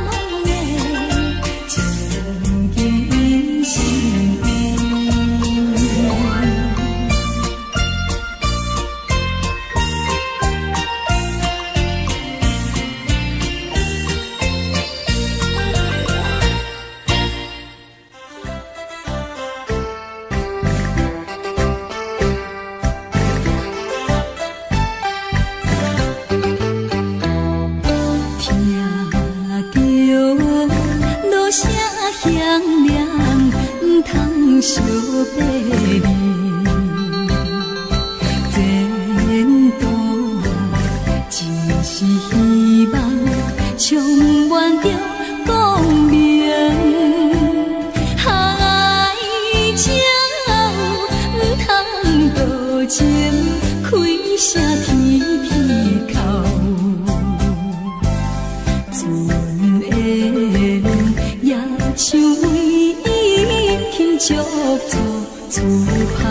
忘的情景身边。响亮，不通相白面。前途只是希望，充满着光明。爱情不通多情，开声天天哭。想为伊庆祝厝旁。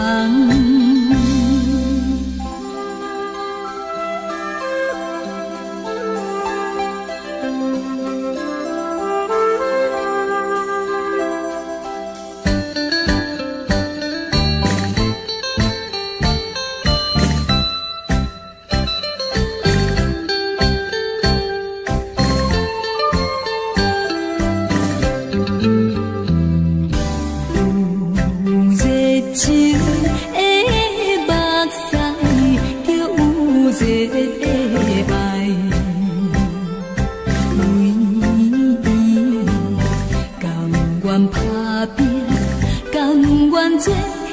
情的目屎，就有热的爱。为伊，甘愿打拼，甘愿做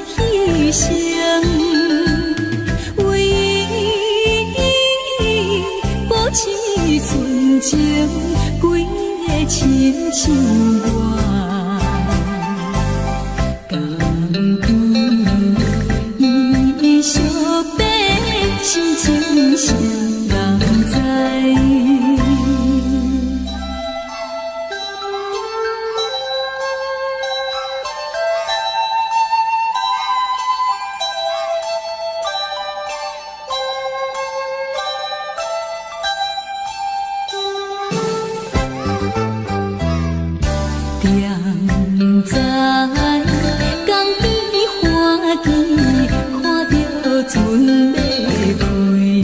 牺牲。为伊保持纯情，规个亲像我。心情谁人知？点在江边花枝，看着船要飞。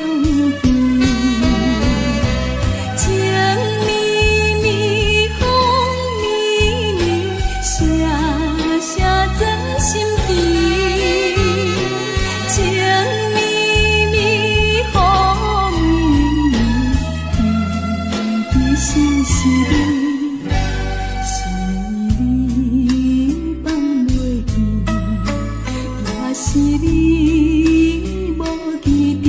重记。情绵绵，风绵绵，声声钻心间。情绵绵，风绵绵，记记是是你，是你放袂记，也是你无记住。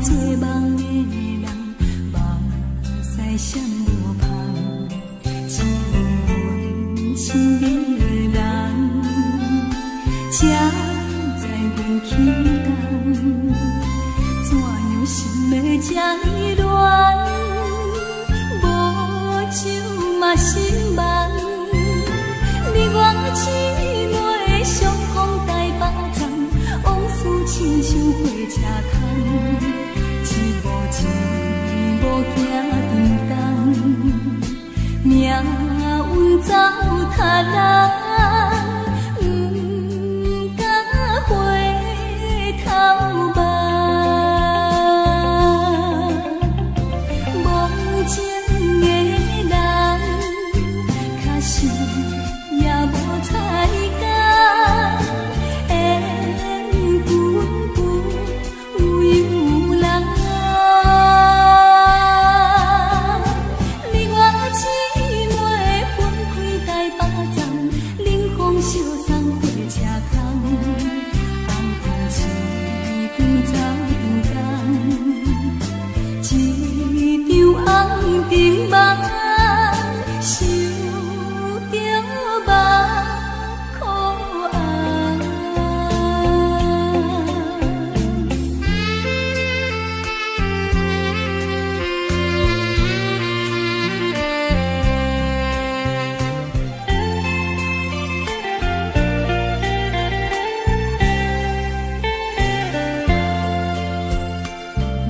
做梦的人，目屎闪无香，只有阮身边的人，才知阮轻重，怎样心要这呢乱？无酒嘛心梦，你我姊妹相逢台北站，往事亲像火车空，一步一步行沉重，命运走塔人，不敢回头望。梦前的人，可惜也无彩工，缘分不有人。你我姊妹分开台北站，冷风烧送火车空，红红市场走长工，一场红尘梦，受着目苦红。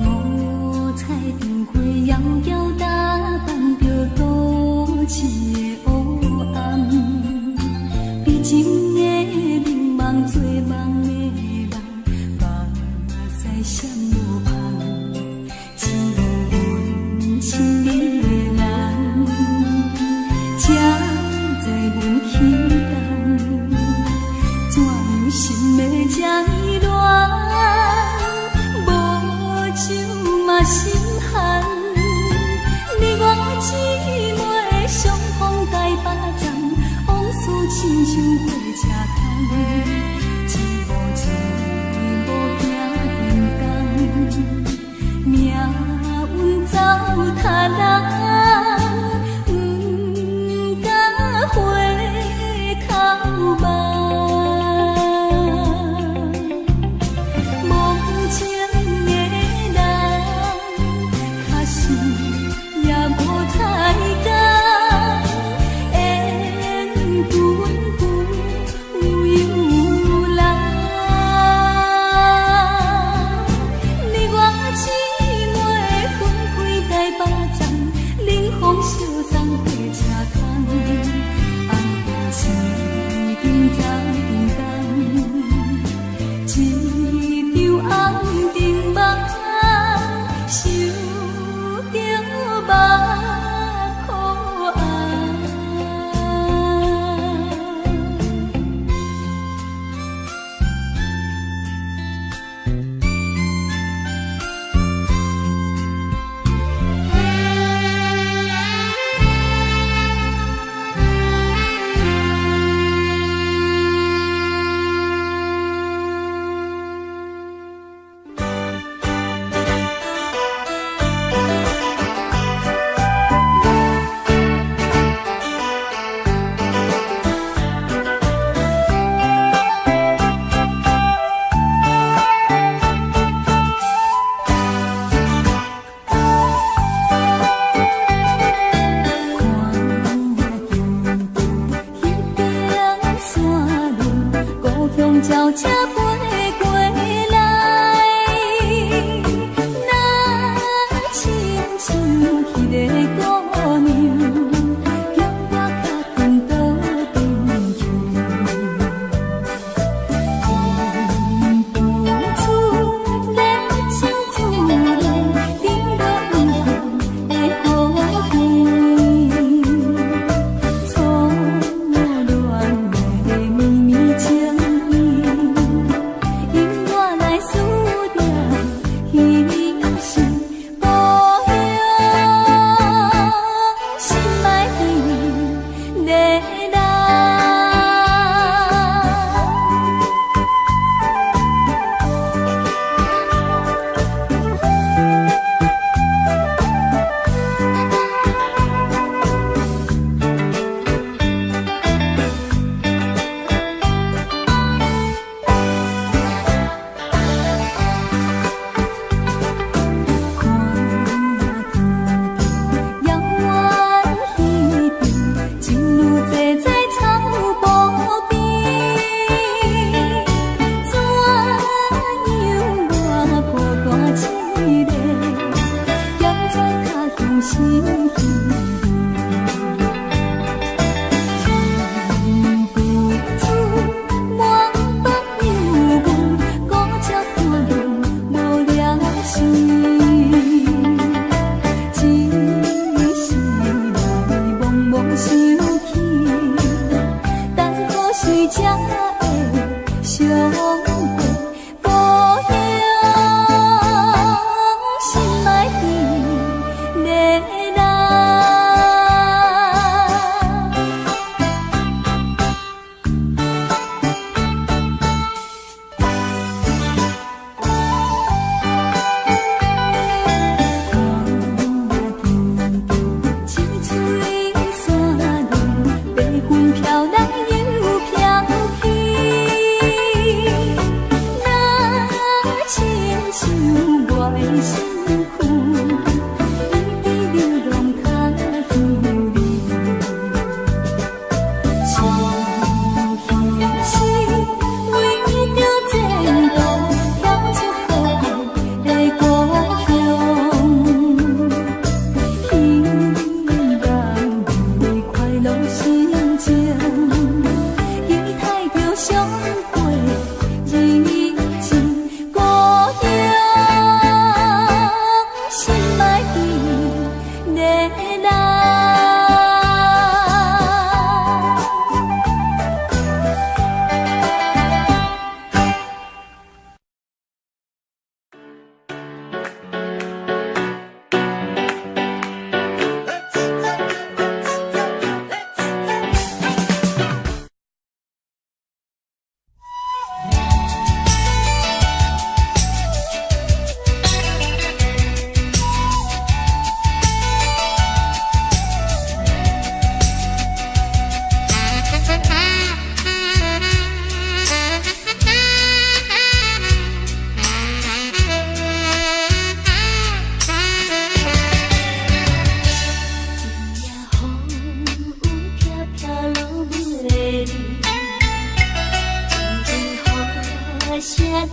五彩灯火遥遥打扮着都市的黑暗，比情的迷茫做梦的人，目屎闪无香，只有阮身边的人，才知阮轻重，怎样心要这呢乱？无酒嘛心寒，你我姊妹相逢台北站，往事亲像火车空，一步一步行沉重，命运走塔人，不敢回头望。梦前的人，可惜也无彩工，缘分不有人。你我姊妹分开台北站，冷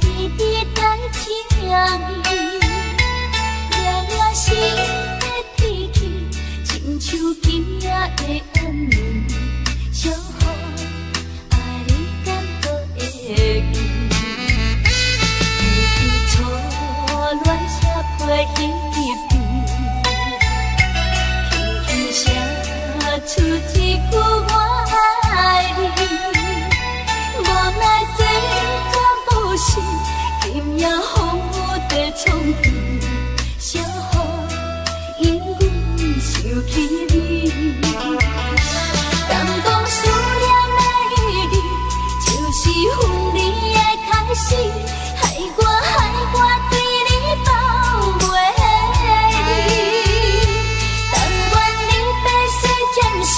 滴滴在情意，掠掠心的脾气，亲像今夜的暗暝，小雨爱你感觉会记，初恋写批彼边，轻轻写出一句我爱你，无奈这全部是今夜风雨的冲撞，小雨因阮想起你。敢讲思念的意义，就是分离的开始，害我对你放袂离。但愿你白雪渐逝，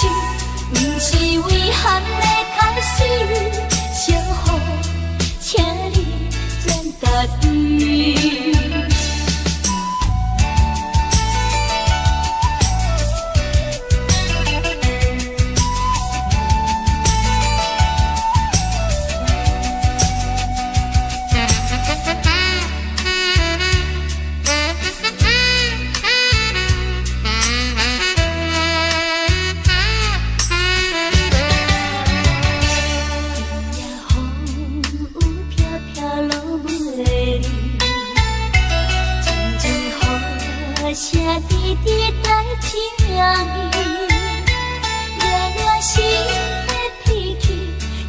不是遗憾的开始。小雨，请你转家己。写滴滴在情意，掠掠心的脾气，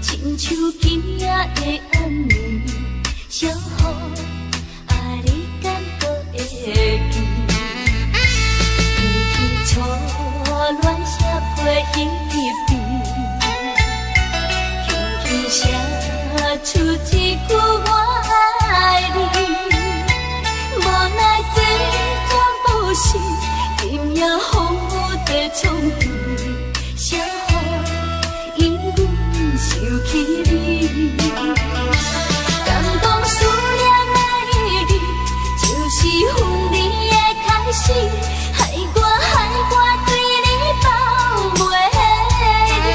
亲像今夜的暗暝，小雨爱你感觉会记，记起初恋写批彼边，轻轻写出一句我爱你，无奈这是今夜风雨的冲撞，小雨因阮想起你。敢讲思念的意义，就是分离的开始，害我对你放袂离。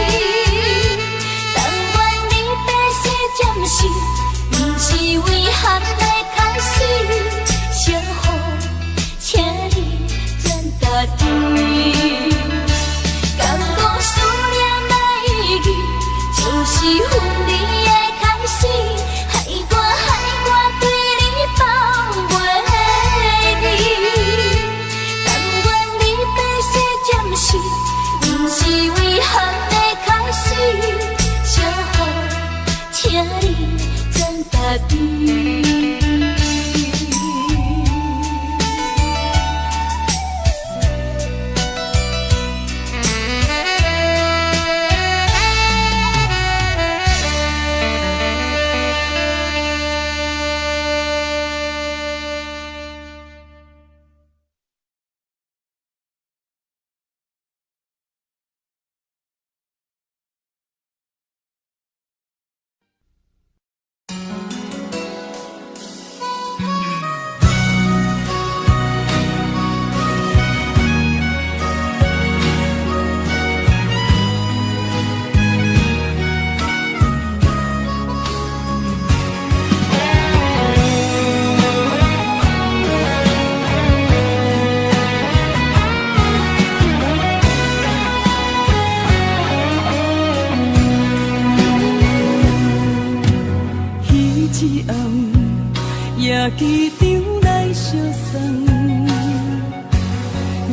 但愿你白雪渐逝，不是遗憾的开始。小雨，请你转家己。敢讲思念的意义，就是分离的开始，害我对你放袂离。但愿你白雪渐逝，不是遗憾的开始。小雨，请你转家己。机场来相送，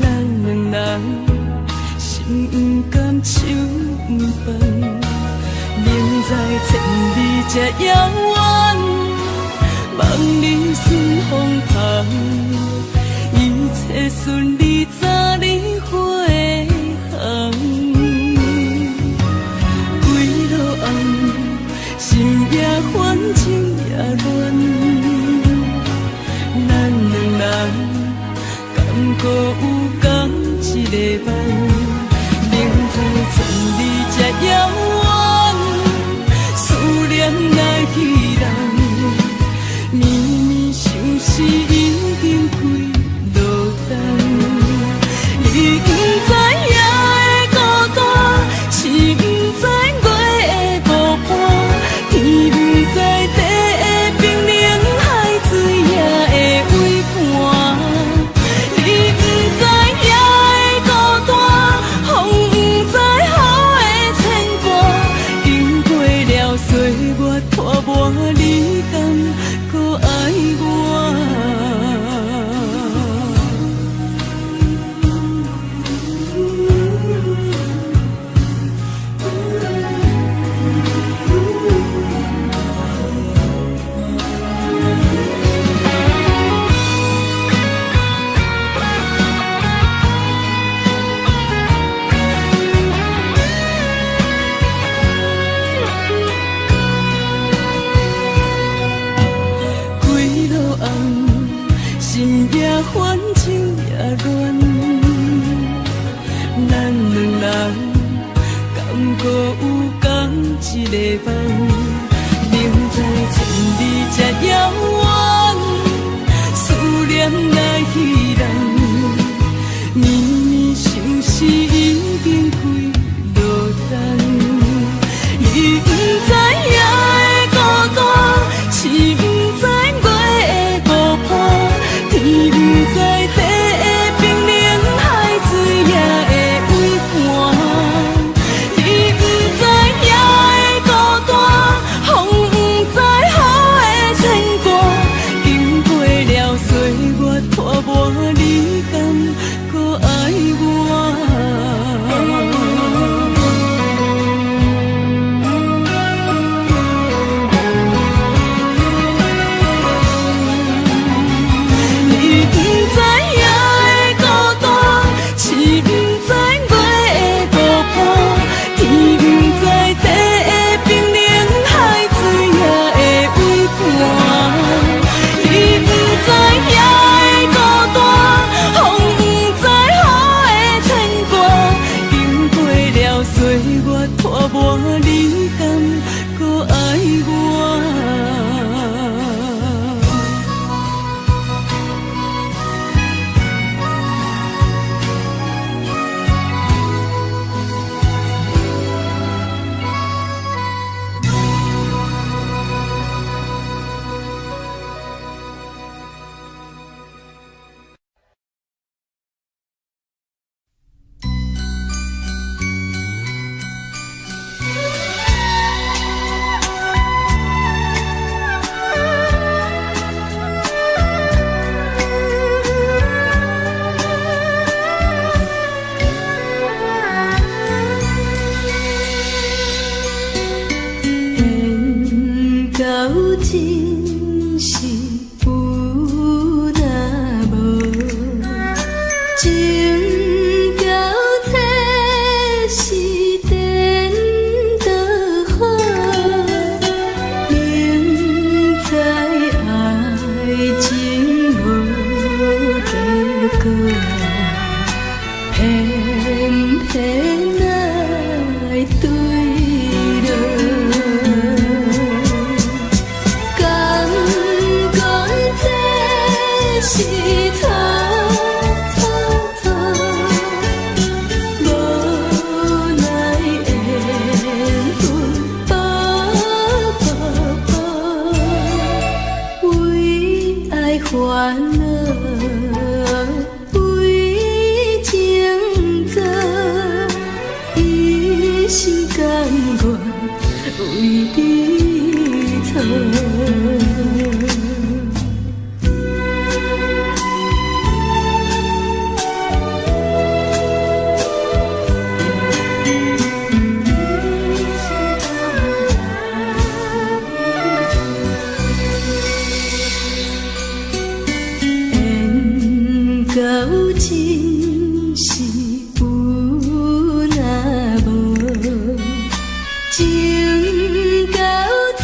咱两人心不甘手不放，明知千里这遥远，望你顺风旁，一切顺利早日回航。几路暗，心也烦，情也乱。咱两人敢搁有同一个梦？明知千里这遥远，思念来去人。搁爱我。心也烦，情也乱，咱两人敢搁有同一个梦？明知千里这遥远，思念来彼人，绵绵相思已经开落单。伊不知夜的孤单，是不知月的无伴。天不知地的冰冷，海水也会为寒。你不知夜的孤单，风不知雨的牵挂。经过了岁月拖磨，你敢搁爱我？拖磨，你敢搁爱我？真是有若无，情交切是颠倒好，明知爱情无结果，偏偏来对落。是错错错，无奈缘分为爱烦恼，为情债，一心甘愿为你错。真是有若无，情交切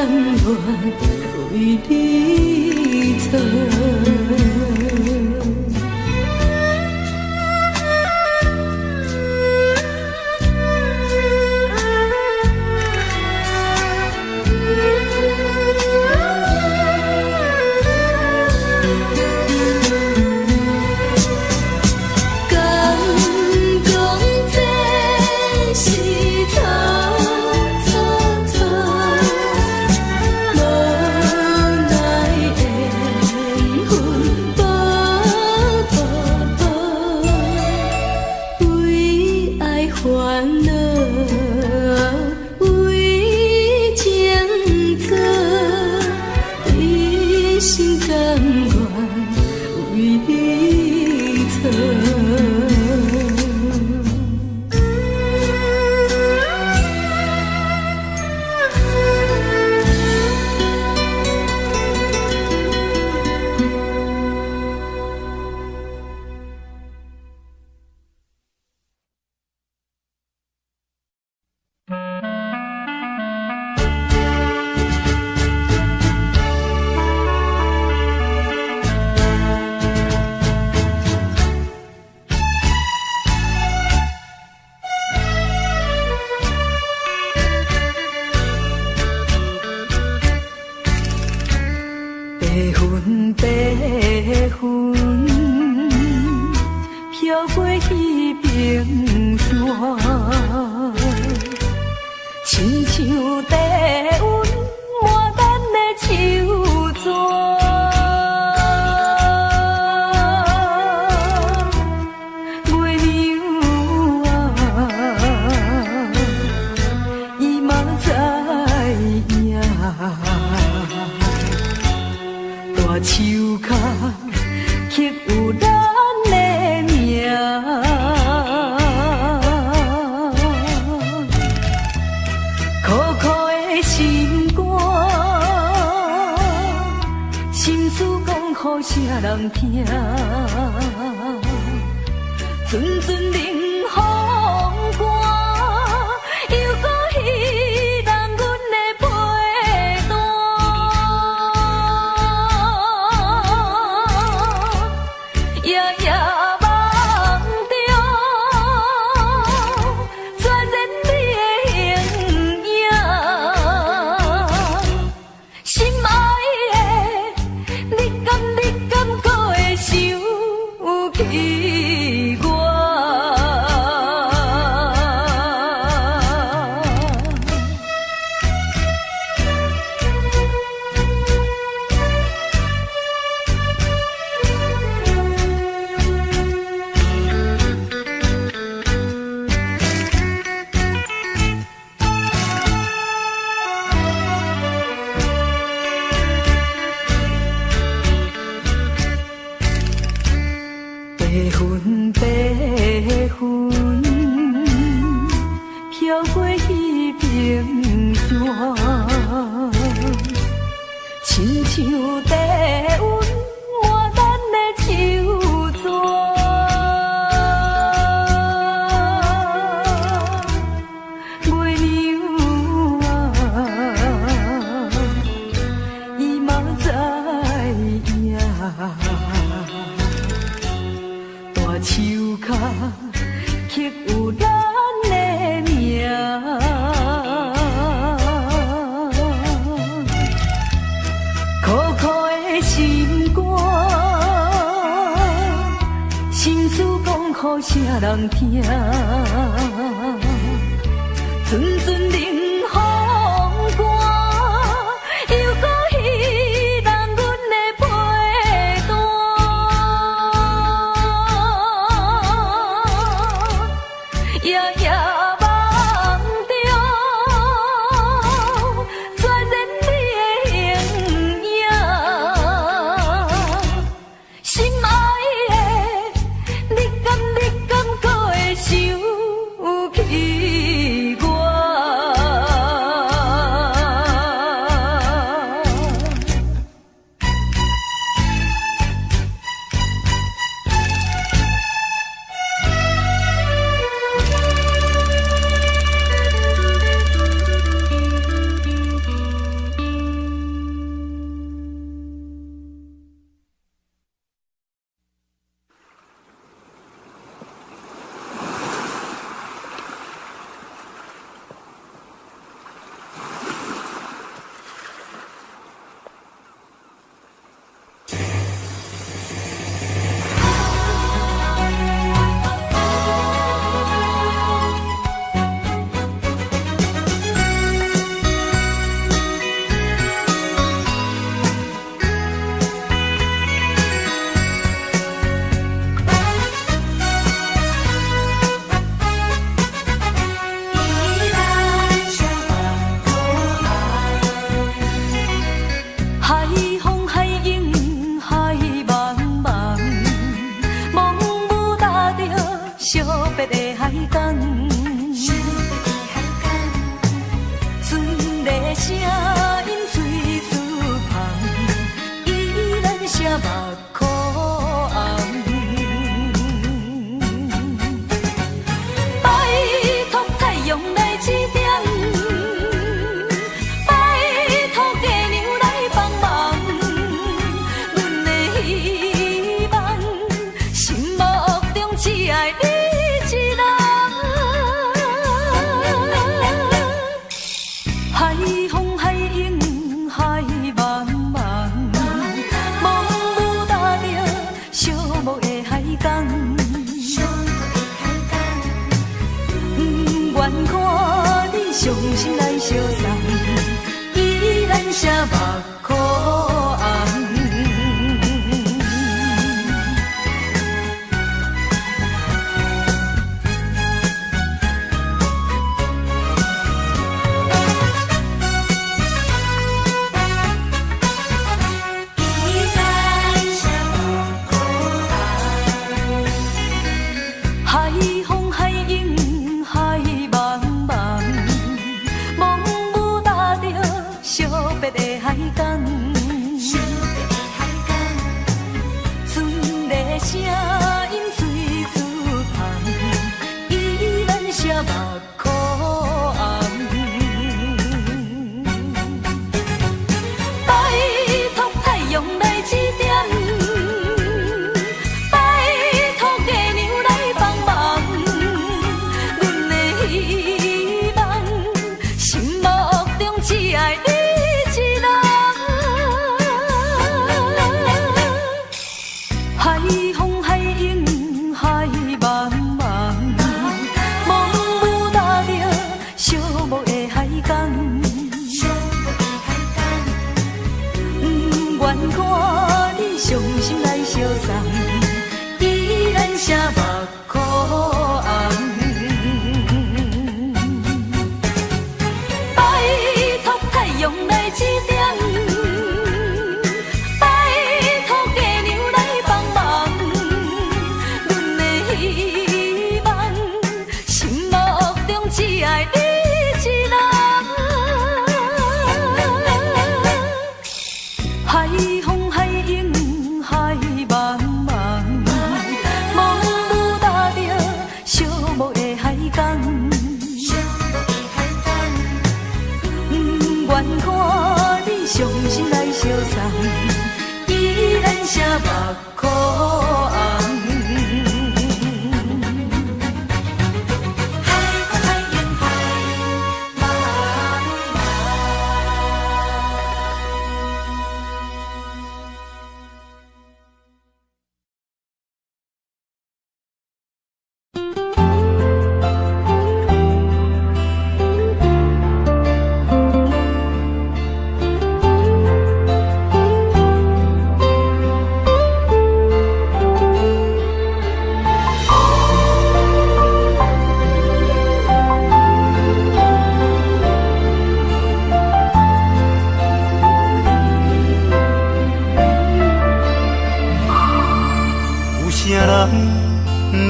愿为你做。白云飘过彼边山，亲像低温满咱的手纸。月亮啊，伊嘛知影。大树脚刻有咱的名，苦苦的心肝，心事讲予啥人听？阵阵冷风寒，又搁彼人阮的陪伴。夜夜梦中，全然你的形影，心爱的，你敢还会想起我？白云飘过彼边山，亲像低温满咱的手纸。月亮啊，伊嘛知影。大树脚刻有咱的名，苦苦的心肝，心事讲予啥人听？阵阵冷风寒，又搁彼人阮的陪伴。夜夜梦中，全然你的形影，心爱的，你敢还会想起我？咱写目眶红。海风海影海茫茫，茫雾搭着寂白的海港。船的声音水自旁，依然写目眶红。拜托太阳来指点。海风海影海茫茫，茫雾搭着寂寞的海港。不愿看你伤心来相送，依然写目眶红。拜托太阳来指点。只爱你一人，海风海影海茫茫，茫雾搭着寂寞的海港。不愿看你伤心来相送，依然写目眶红。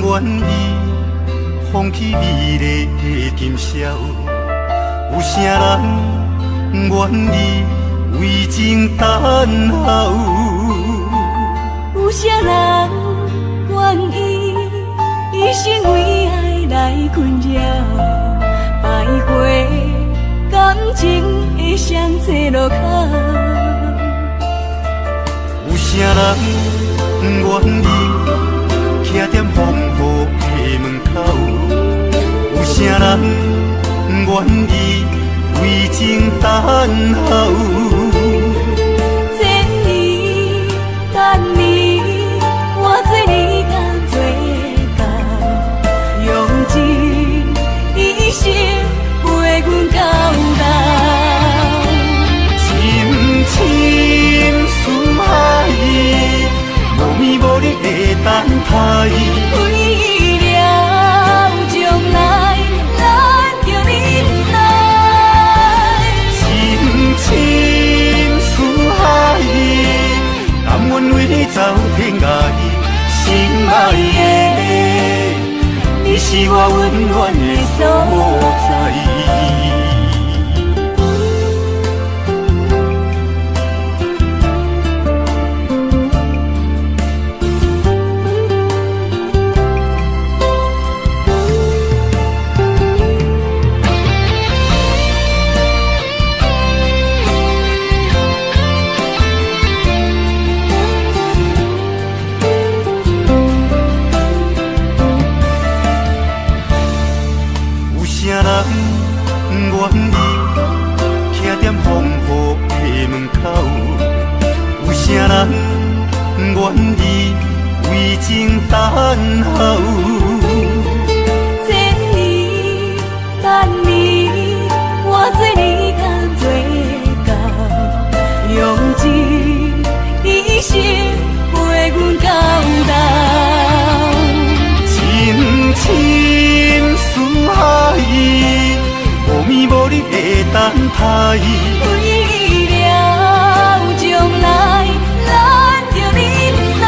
愿意放弃美丽的今宵，有啥人愿意为情等候？有啥人愿意一生为爱来困扰？徘徊感情的上济路口，有啥人愿意徛在风雨的门口？有啥人愿意为情等候？这年等你，我做你敢做到，用一生陪阮到老。深深思海，无眠无日的等待。为了将来，咱就忍耐。深深思海，甘愿为你走天涯。心爱的，你是我温暖的所在。愿意徛在风雨的门口，有啥人愿意为情等候？这年等你，我做你敢做到，待。为了将来，咱着忍耐。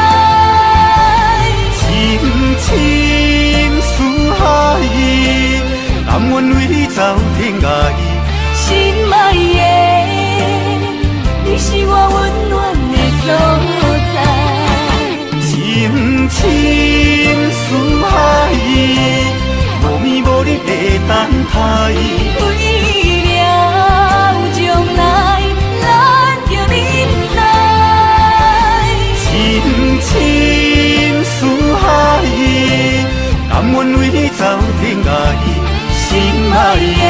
深深似海，甘愿为走天涯。心爱的，你是我温暖的所在。深深似海，无眠无日的等待。为了将来，咱着忍耐。深深似海，甘愿为走天涯。心爱的，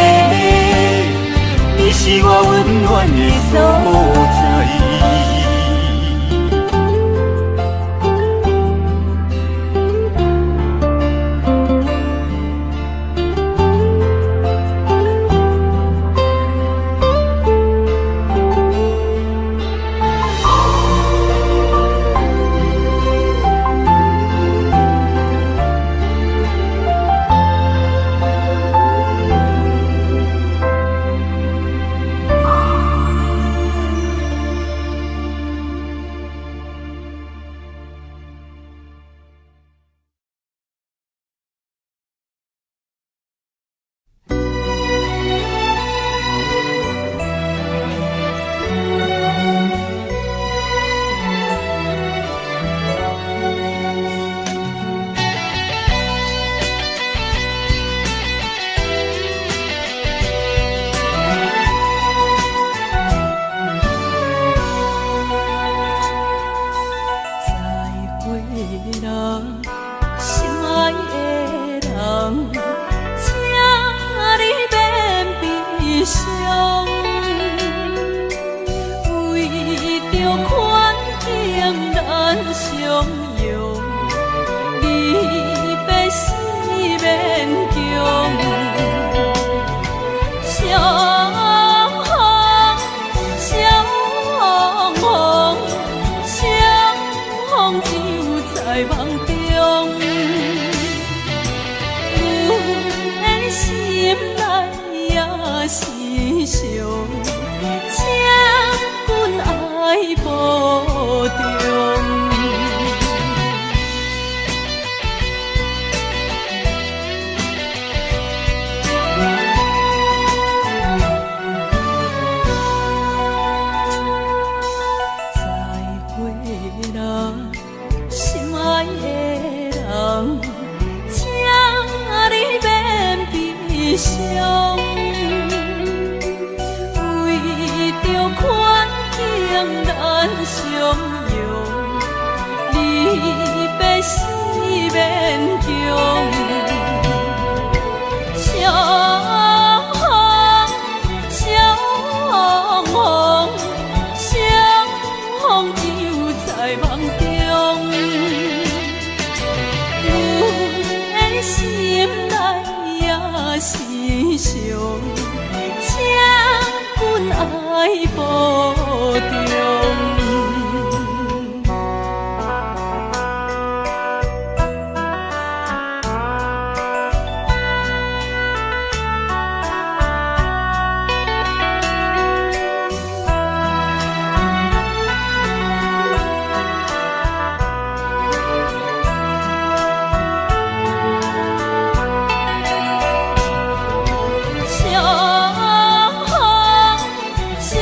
你是我温暖的所在。相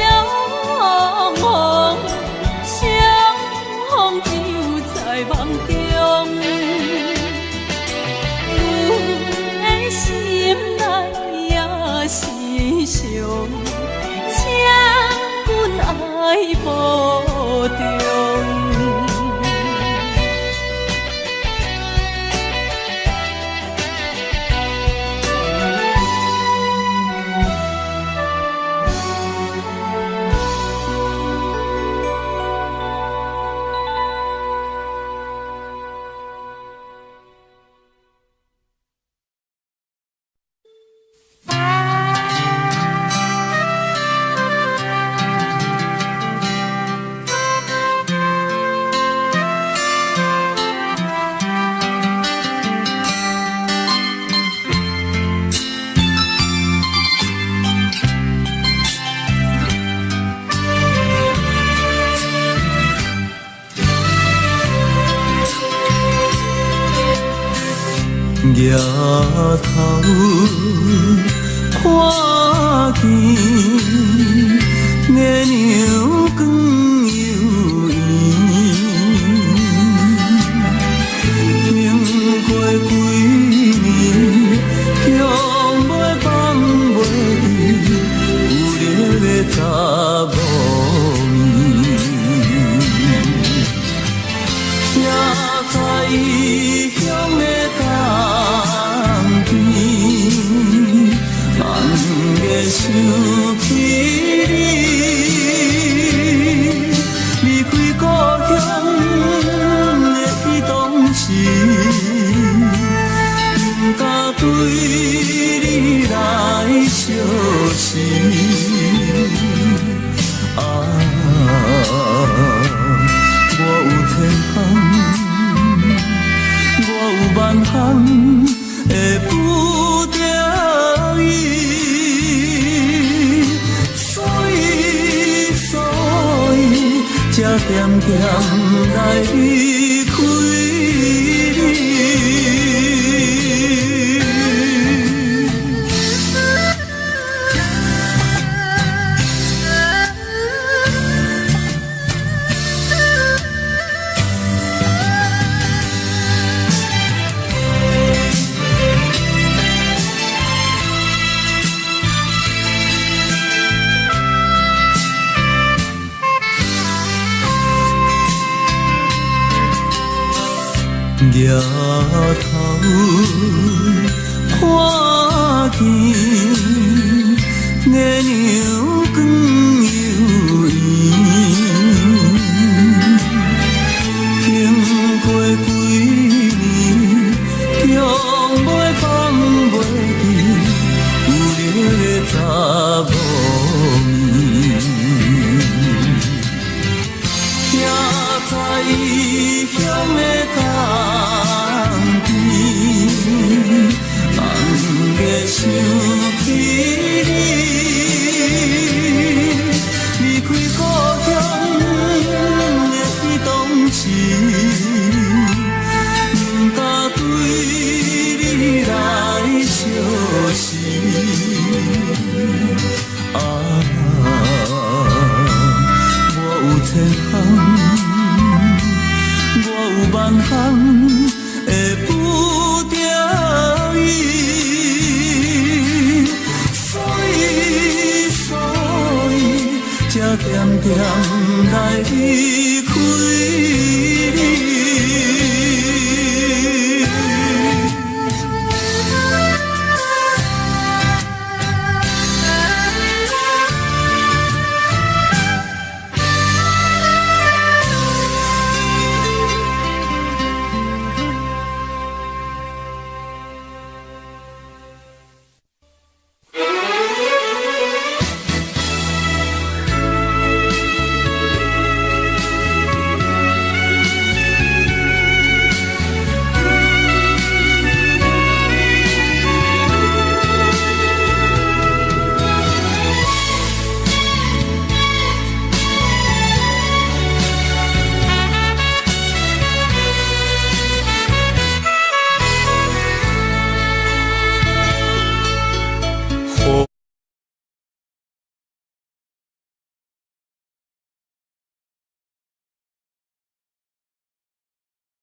抬头看见月亮光又圆，经过几年，强要放袂记有热的查某面，也知异乡的冬天，暗夜想起你，离开故乡的彼当时，不敢对你来相思。啊，我有千项，我有万项会不得已，所以才点点来离开你。抬头看见月亮光又圆，经过几年，强要放袂记有热的查某面，也知异乡的冬天，暗夜想起你，离开故乡的彼当时，不敢对你来相思。啊，我有千项，我有万项会不得已，所以才点点来离开。